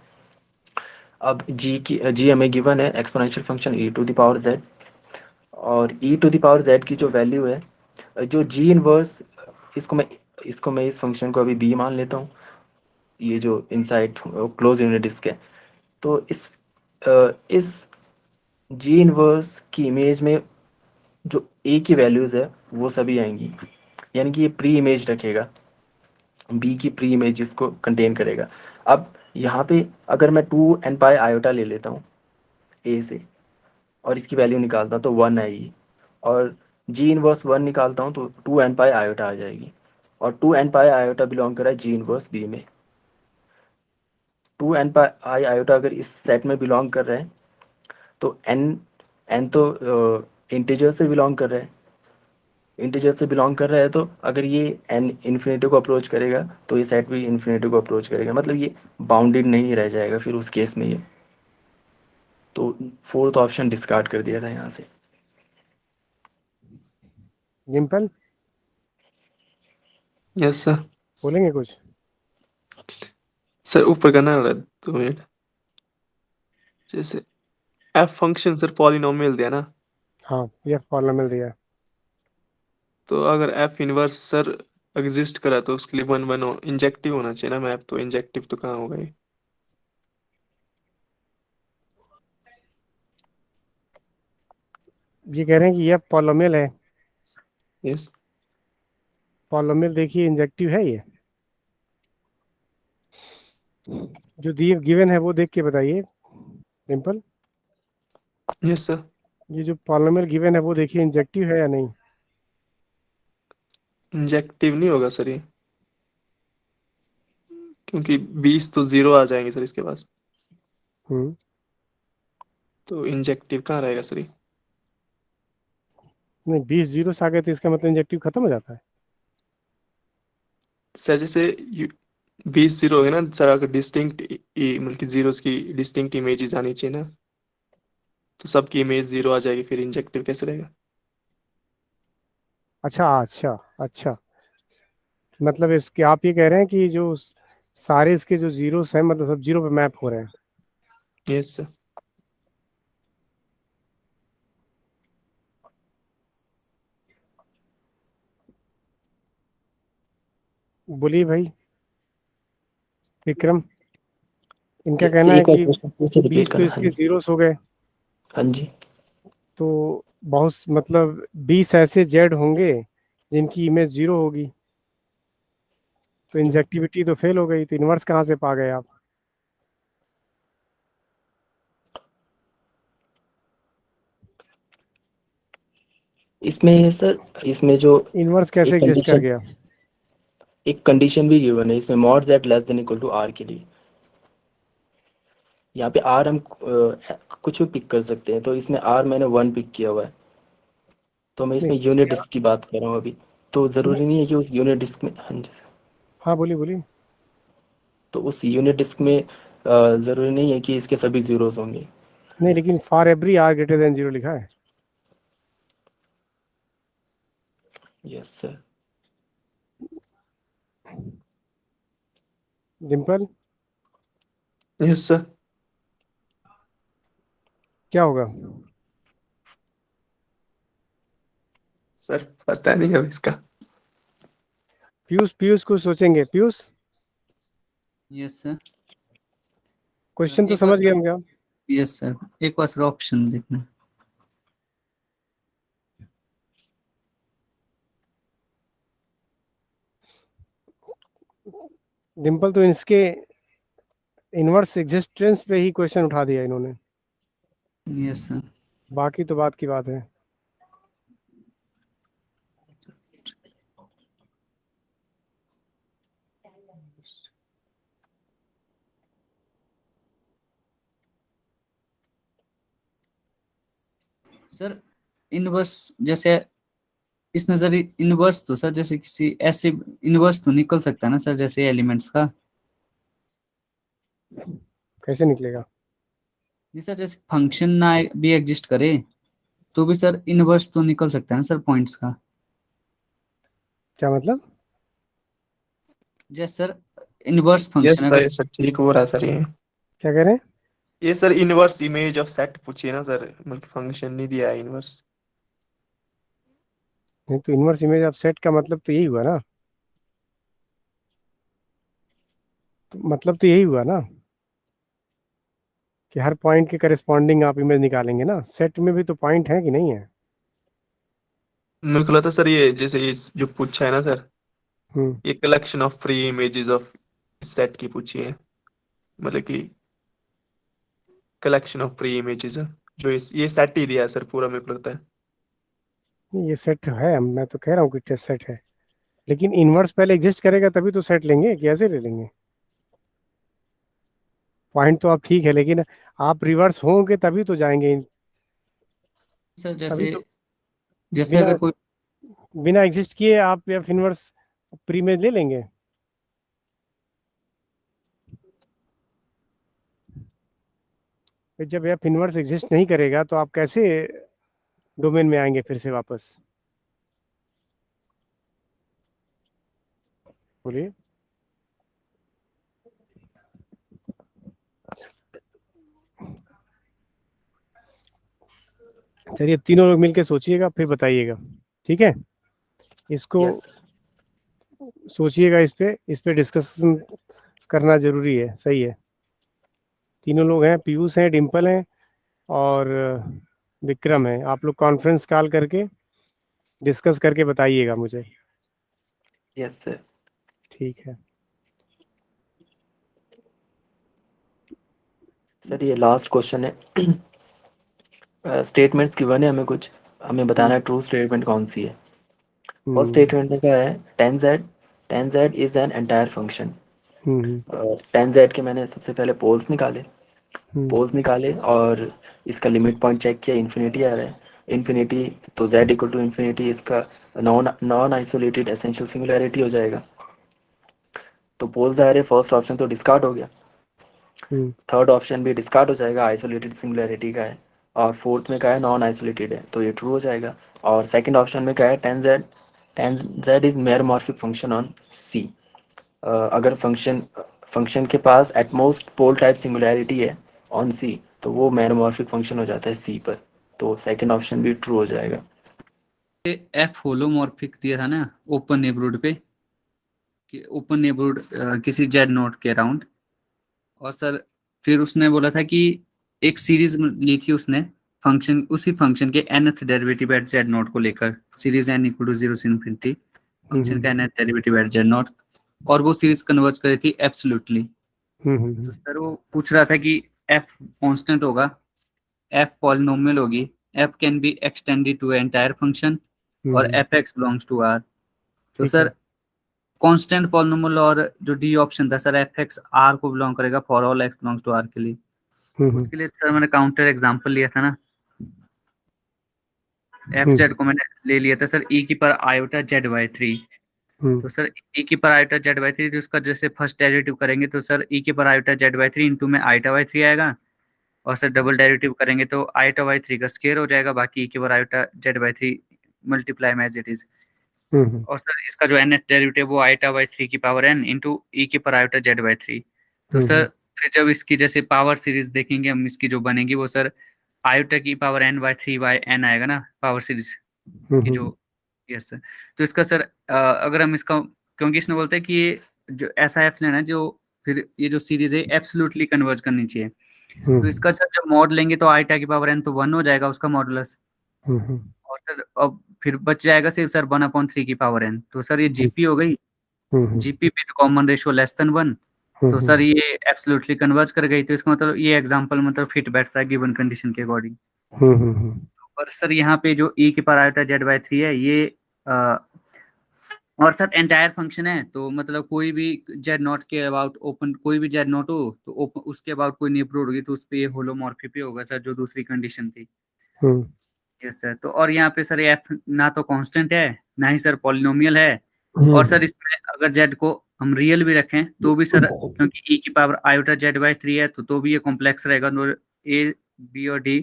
Speaker 2: अब जी हमें गिवन है exponential function E to the power Z, और e to the power z की जो वैल्यू है, जो g इनवर्स, इसको मैं इस फंक्शन को अभी b मान लेता हूँ, ये जो इनसाइड क्लोज यूनिट डिस्क है। तो इस g इनवर्स की इमेज में जो a की वैल्यूज है वो सभी आएंगी, यानी कि ये प्री इमेज रखेगा, b की प्री इमेज इसको कंटेन करेगा। अब यहाँ पे अगर मैं 2n पाई आयोटा ले लेता हूँ a से और इसकी वैल्यू निकालता हूँ तो 1 आएगी, और जी इनवर्स 1 निकालता हूँ तो 2n पाई आयोटा आ जाएगी, और 2n पाई आयोटा बिलोंग कर रहा है जी इनवर्स बी में। 2n पाई आयोटा अगर इस सेट में बिलोंग कर रहा है तो n तो इंटीजर से बिलोंग कर रहा है, तो अगर ये n इन्फिनिटी को अप्रोच करेगा तो ये सेट भी इन्फिनिटी को अप्रोच करेगा, मतलब ये बाउंडेड नहीं रह जाएगा फिर उस केस में ये। तो फोर्थ ऑप्शन डिस्कार्ड कर दिया था यहाँ से।
Speaker 1: Dimple
Speaker 4: yes sir.
Speaker 1: बोलेंगे कुछ?
Speaker 4: सर ऊपर करना है 2 मिनट। जैसे एफ फंक्शन सर पॉलिनोमियल दिया ना,
Speaker 1: हाँ, ये पॉलिनोमियल दिया है।
Speaker 4: तो अगर एफ इनवर्स सर एग्जिस्ट करा तो उसके लिए 1 1 इंजेक्टिव होना चाहिए ना मैप, तो इंजेक्टिव तो कहाँ होगा ये?
Speaker 1: ये कह रहे हैं कि ये पॉलिनोमियल है।
Speaker 4: यस।
Speaker 1: पॉलिनोमियल देखिए इंजेक्टिव है ये, जो दिए गिवन है वो देख के बताइए डिम्पल।
Speaker 4: Yes sir.
Speaker 1: ये जो पॉलिनोमियल गिवन है वो देखिए इंजेक्टिव है या नहीं।
Speaker 4: इंजेक्टिव नहीं होगा सर ये, क्योंकि 20 तो 0 आ जाएंगे सर इसके पास,
Speaker 1: हम्म
Speaker 4: तो इंजेक्टिव कहाँ रहेगा सर ये?
Speaker 1: नहीं, 20 जीरो से आ गए तो इसका मतलब इंजेक्टिव खत्म हो जाता है।
Speaker 4: सर जैसे 20 0 हो गए ना सर, अगर डिस्टिंक्ट मतलब कि जीरोस की डिस्टिंक्ट इमेजेस आनी चाहिए ना, तो सबकी इमेज 0 आ जाएगी, फिर इंजेक्टिव कैसे रहेगा?
Speaker 1: अच्छा अच्छा अच्छा, मतलब इसके आप ये कह रहे हैं कि जो सारे इसके जो जीरोस हैं मतलब सब जीरो पे मैप हो रहे हैं।
Speaker 4: Yes sir.
Speaker 1: बोलिए भाई विक्रम, इनका
Speaker 2: एक
Speaker 1: कहना
Speaker 2: से
Speaker 1: है
Speaker 2: एक और
Speaker 1: कि
Speaker 2: क्वेश्चन फिर से रिपीट
Speaker 1: 20 तो
Speaker 2: करना। हाँ
Speaker 1: इसके
Speaker 2: जी।
Speaker 1: जीरोस हो गए,
Speaker 2: हाँ जी।
Speaker 1: तो बहुत मतलब 20 ऐसे जेड होंगे जिनकी इमेज जीरो होगी, तो इंजेक्टिविटी तो फेल हो गई, तो इनवर्स कहाँ से पा गए आप?
Speaker 2: इसमें सर, इसमें जो
Speaker 1: इनवर्स कैसे
Speaker 2: एक
Speaker 1: एग्जिस्ट कर
Speaker 2: कंडीशन
Speaker 1: गया?
Speaker 2: एक कंडीशन भी गिवन है इसमें, mod z less than equal to r के लिए। यहाँ पे r हम कुछ भी पिक कर सकते हैं, तो इसमें r मैंने 1 पिक किया हुआ है, तो मैं
Speaker 1: नहीं
Speaker 2: इसमें यूनिट डिस्क की बात कर रहा हूँ अभी। तो
Speaker 1: नहीं,
Speaker 2: ज़रूरी नहीं है कि उस यूनिट डिस्क में, हाँ जी सर,
Speaker 1: हाँ बोलिए बोलिए।
Speaker 2: तो उस यूनिट डिस्क में ज़रूरी नहीं है कि इसके सभी जीरोस होंगे।
Speaker 1: नहीं, लेकिन for every R greater than zero लिखा है।
Speaker 2: Yes sir.
Speaker 1: Dimple
Speaker 4: yes sir.
Speaker 1: क्या होगा?
Speaker 4: सर पता नहीं अब इसका।
Speaker 1: पीयूष पीयूष कुछ सोचेंगे? Piyush
Speaker 3: yes sir.
Speaker 1: क्वेश्चन तो
Speaker 3: एक बार
Speaker 1: समझ गए
Speaker 3: सर,
Speaker 1: होंगे आप?
Speaker 3: यस सर, एक बार सर ऑप्शन देखना।
Speaker 1: डिम्पल तो इसके इनवर्स एग्जिस्टेंस पे ही क्वेश्चन उठा दिया इन्होंने,
Speaker 3: यस सर।
Speaker 1: बाकी तो बात की बात है।
Speaker 3: सर इनवर्स जैसे इस नजरिए इनवर्स तो सर जैसे किसी ऐसे इनवर्स तो निकल सकता है ना सर, जैसे एलिमेंट्स का।
Speaker 1: कैसे निकलेगा?
Speaker 3: जी सर, जैसे फंक्शन ना भी एग्जिस्ट करे तो भी सर इनवर्स तो निकल सकता है ना सर पॉइंट्स का।
Speaker 1: क्या मतलब?
Speaker 3: जैसे sir inverse function
Speaker 4: yes sir,
Speaker 3: अगर,
Speaker 4: ये सर ठीक हो रहा है सर ये।
Speaker 1: क्या कह रहे हैं?
Speaker 4: ये sir inverse image of set पूछिए ना सर, मतलब फंक्शन नहीं दिया है इनवर्स।
Speaker 1: नहीं तो इनवर्स इमेज ऑफ सेट का मतलब तो यही हुआ ना, तो मतलब तो यही हुआ ना कि हर पॉइंट के करस्पॉन्डिंग आप इमेज निकालेंगे ना, सेट में भी तो पॉइंट है कि नहीं है।
Speaker 4: मेरे को लगता है सर ये जैसे ये जो पूछा है ना सर,
Speaker 1: हम्म।
Speaker 4: ये collection of free images of set की पूछी है, मतलब कि कलेक्शन ऑफ फ्री इमेजेस है जो ये सेट ही दिया है सर पूरा, मेरे को लगता है।
Speaker 1: नहीं, ये सेट है, मैं तो कह रहा हूँ कि टेस्ट सेट है, लेकिन इनवर्स पहले एग्जिस्ट करेगा तभी तो सेट लेंगे, कैसे ले लेंगे। पॉइंट तो आप ठीक है, लेकिन आप रिवर्स होंगे तभी तो जाएंगे,
Speaker 3: सर
Speaker 1: तभी
Speaker 3: जैसे
Speaker 1: तो।
Speaker 3: जैसे
Speaker 1: बिना
Speaker 3: अगर कोई
Speaker 1: बिना एग्जिस्ट किए आप या इनवर्स प्री में ले लेंगे। फिर जब एफ इनवर्स एग्जिस्ट नहीं करेगा तो आप कैसे डोमेन में आएंगे फिर से वापस, बोलिए। चलिए तीनों लोग मिलकर सोचिएगा फिर बताइएगा, ठीक है। इसको
Speaker 2: यस।
Speaker 1: सोचिएगा, इस पे डिस्कशन करना जरूरी है, सही है। तीनों लोग हैं, पीयूष हैं, डिम्पल हैं और विक्रम है। आप लोग कॉन्फ्रेंस कॉल करके डिस्कस करके बताइएगा मुझे।
Speaker 2: Yes sir.
Speaker 1: ठीक है।
Speaker 2: सर ये लास्ट क्वेश्चन है। स्टेटमेंट्स गिवन है, हमें कुछ हमें बताना है ट्रू स्टेटमेंट कौन सी है। फर्स्ट
Speaker 1: हम्म।
Speaker 2: स्टेटमेंट में क्या है, tan Z is an entire function.
Speaker 1: Hmm.
Speaker 2: Ten Z के मैंने सबसे पहले पोल्स निकाले,
Speaker 1: हम्म।
Speaker 2: और इसका लिमिट पॉइंट चेक किया, इन्फिनिटी आ रहा है। इन्फिनिटी तो z इक्वल टू इन्फिनिटी इसका non non isolated essential singularity हो जाएगा। तो पोल्स आ रहे, फर्स्ट ऑप्शन तो डिस्कार्ड हो गया,
Speaker 1: हम्म।
Speaker 2: थर्ड ऑप्शन भी डिस्कार्ड हो जाएगा, आइसोलेटेड सिंगुलैरिटी का है। और फोर्थ में क्या है, नॉन आइसोलेटेड है, तो ये ट्रू हो जाएगा। और सेकंड ऑप्शन में क्या है, tan Z is meromorphic function on C. अगर फंक्शन के पास एटमोस्ट पोल टाइप सिंगुलैरिटी है ऑन सी, तो वो मेरोमॉर्फिक फंक्शन हो जाता है सी पर। तो सेकंड ऑप्शन भी ट्रू हो जाएगा।
Speaker 3: एफ होलोमॉर्फिक दिया था ना ओपन नेबरहुड पे, कि ओपन नेबरहुड किसी जेड नोड के अराउंड। और सर फिर उसने बोला था कि एक सीरीज ली थी उसने, फंक्शन उसी फंक्शन के nth derivative eight Z note को लेकर, सीरीज n इक्वल टू 0 से इन्फिनिटी फंक्शन का nth derivative eight Z note, और वो सीरीज कन्वर्ज करी थी एब्सोल्युटली। तो सर वो पूछ रहा था कि f कांस्टेंट होगा, f पॉलिनोमियल होगी, f can be extended to entire function, और fx बिलोंग्स टू r। तो
Speaker 1: ठीक है।
Speaker 3: सर कांस्टेंट पॉलिनोमियल और जो डी ऑप्शन था सर, fx r को बिलोंग करेगा for all x belongs to r के लिए। उसके लिए सर मैंने काउंटर एग्जांपल लिया था ना, एफ जेड को मैंने ले लिया था सर e की पर आयोटा जेड बाई थ्री। तो सर e की पर आयोटा जेड बाई थ्री, तो उसका जैसे फर्स्ट डेरिवेटिव करेंगे तो सर e की पर iota Z by three into में आयोटा बाई थ्री आएगा, और सर डबल डेरिवेटिव करेंगे तो आयोटा बाई थ्री का स्केयर हो जाएगा, बाकी e की पर iota Z by three multiply में एज इट इज। और सर इसका जो nth डेरिवेटिव वो आयोटा बाई थ्री की पावर n इंटू e की पर आयोटा जेड बाई थ्री। तो सर फिर जब इसकी जैसे पावर सीरीज देखेंगे हम, इसकी जो बनेगी वो सर आयोटा की power n by three by n आएगा ना, पावर सीरीज की जो। Yes sir. तो इसका सर अगर हम इसका, क्योंकि इसने बोलते हैं कि ये जो ऐसा एफ लेना है जो फिर ये जो सीरीज है एब्सोल्युटली कन्वर्ज करनी चाहिए। तो इसका सर जब मॉड लेंगे तो आयोटा की पावर n तो वन हो जाएगा उसका मॉडुलस, और सर अब फिर बच जाएगा सिर्फ सर वन अपॉन थ्री की पावर n। तो सर ये जीपी हो गई, GP with common ratio less than one. तो सर ये एब्सोल्युटली कन्वर्ज कर गई, तो इसका मतलब ये एग्जांपल मतलब फिट बैठता है गिवन कंडीशन के अकॉर्डिंग। पर सर यहाँ पे जो e की power iota Z by three है ये और सर एंटायर फंक्शन है, तो मतलब कोई भी जेड नॉट के अबाउट ओपन, कोई भी जेड नॉट हो तो ओपन उसके अबाउट कोई नेबरहुड होगी तो उस पे ये होलोमॉर्फी पे होगा सर, जो दूसरी कंडीशन थी। Yes sir. तो और यहाँ पे सर एफ ना तो कांस्टेंट है ना ही सर पॉलिनोमियल है, और सर इसमें अगर जेड को हम रियल भी रखें तो भी सर, क्योंकि ई की power iota Z by three है तो भी ये कॉम्प्लेक्स रहेगा, तो ए बी और डी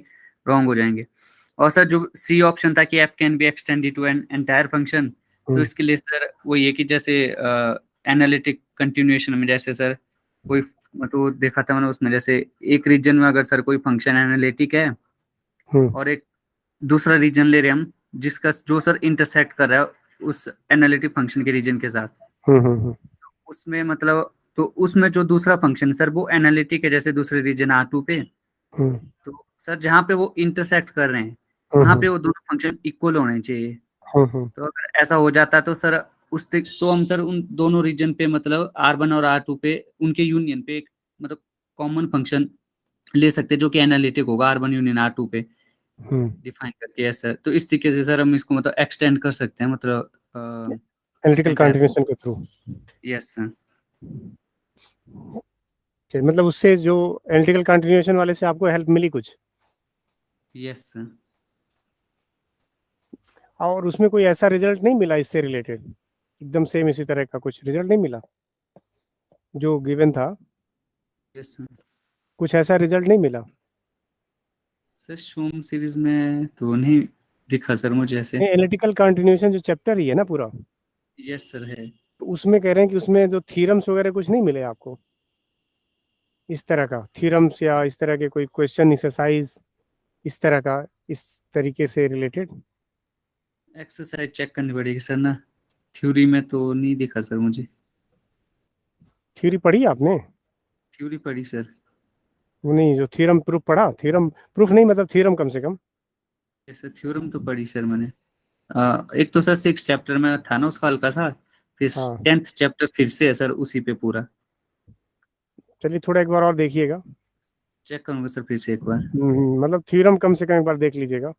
Speaker 3: रॉन्ग हो जाएंगे। और सर जो सी ऑप्शन था कि F can be extended to an entire function, तो इसके लिए सर वो ये कि जैसे एनालिटिक कंटिन्यूएशन में जैसे सर कोई, तो देखा था मैंने उसमें जैसे एक रीजन में अगर सर कोई फंक्शन एनालिटिक है और एक दूसरा रीजन ले रहे हम जिसका जो सर इंटरसेक्ट कर रहा है उस एनालिटिक फंक्शन के रीजन के साथ, उसमें मतलब तो उसमें जो दूसरा फंक्शन सर वो एनालिटिक है, जैसे दूसरे रीजन R2 पे, तो सर जहाँ पे वो इंटरसेक्ट कर रहे हैं वहां पे वो दोनों फंक्शन इक्वल होने चाहिए। तो अगर ऐसा हो जाता तो सर तो हम सर उन दोनों रीजन पे मतलब R1 और R2 पे उनके यूनियन पे एक मतलब कॉमन फंक्शन ले सकते हैं जो कि एनालिटिक होगा R1 यूनियन R2 पे डिफाइन करके। यस सर, तो इस तरीके से सर हम इसको मतलब एक्सटेंड कर सकते हैं मतलब
Speaker 1: एनालिटिकल कंटिन्यूएशन के थ्रू।
Speaker 3: Yes sir.
Speaker 1: मतलब उससे जो एनालिटिकल कंटिन्यूएशन वाले से आपको हेल्प मिली कुछ?
Speaker 3: Yes sir.
Speaker 1: और उसमें कोई ऐसा रिजल्ट नहीं मिला इससे रिलेटेड, एकदम सेम इसी तरह का कुछ रिजल्ट नहीं मिला जो गिवन था?
Speaker 3: Yes sir.
Speaker 1: कुछ ऐसा रिजल्ट नहीं मिला?
Speaker 3: सर शूम सीरीज में तो नहीं दिखा सर मुझे ऐसे।
Speaker 1: एनालिटिकल कंटिन्यूएशन जो चैप्टर ही है ना पूरा,
Speaker 3: यस सर है।
Speaker 1: तो उसमें कह रहे हैं कि उसमें जो थ्योरम्स वगैरह कुछ नहीं मिले आपको इस तरह का, थ्योरम्स या इस तरह के कोई क्वेश्चन एक्सरसाइज इस तरह का, इस तरीके से रिलेटेड?
Speaker 3: एक्सरसाइज चेक करनी पड़ेगी सर ना, थ्योरी में तो नहीं दिखा सर मुझे।
Speaker 1: थ्योरी पढ़ी आपने?
Speaker 3: थ्योरी पढ़ी सर।
Speaker 1: वो नहीं, जो थ्योरम प्रूफ पढ़ा, थ्योरम प्रूफ नहीं मतलब थ्योरम कम से कम।
Speaker 3: ऐसे थ्योरम तो पढ़ी सर मैंने। एक तो सर 6 चैप्टर में था ना उसका हल्का था, फिर
Speaker 1: हाँ
Speaker 3: 10th चैप्टर फिर से है सर उसी पे पूरा।
Speaker 1: चलिए थोड़ा एक बार और देखिएगा।
Speaker 3: चेक करूंगा सर फिर से एक बार।
Speaker 1: मतलब थ्योरम कम से कम एक बार देख लीजिएगा।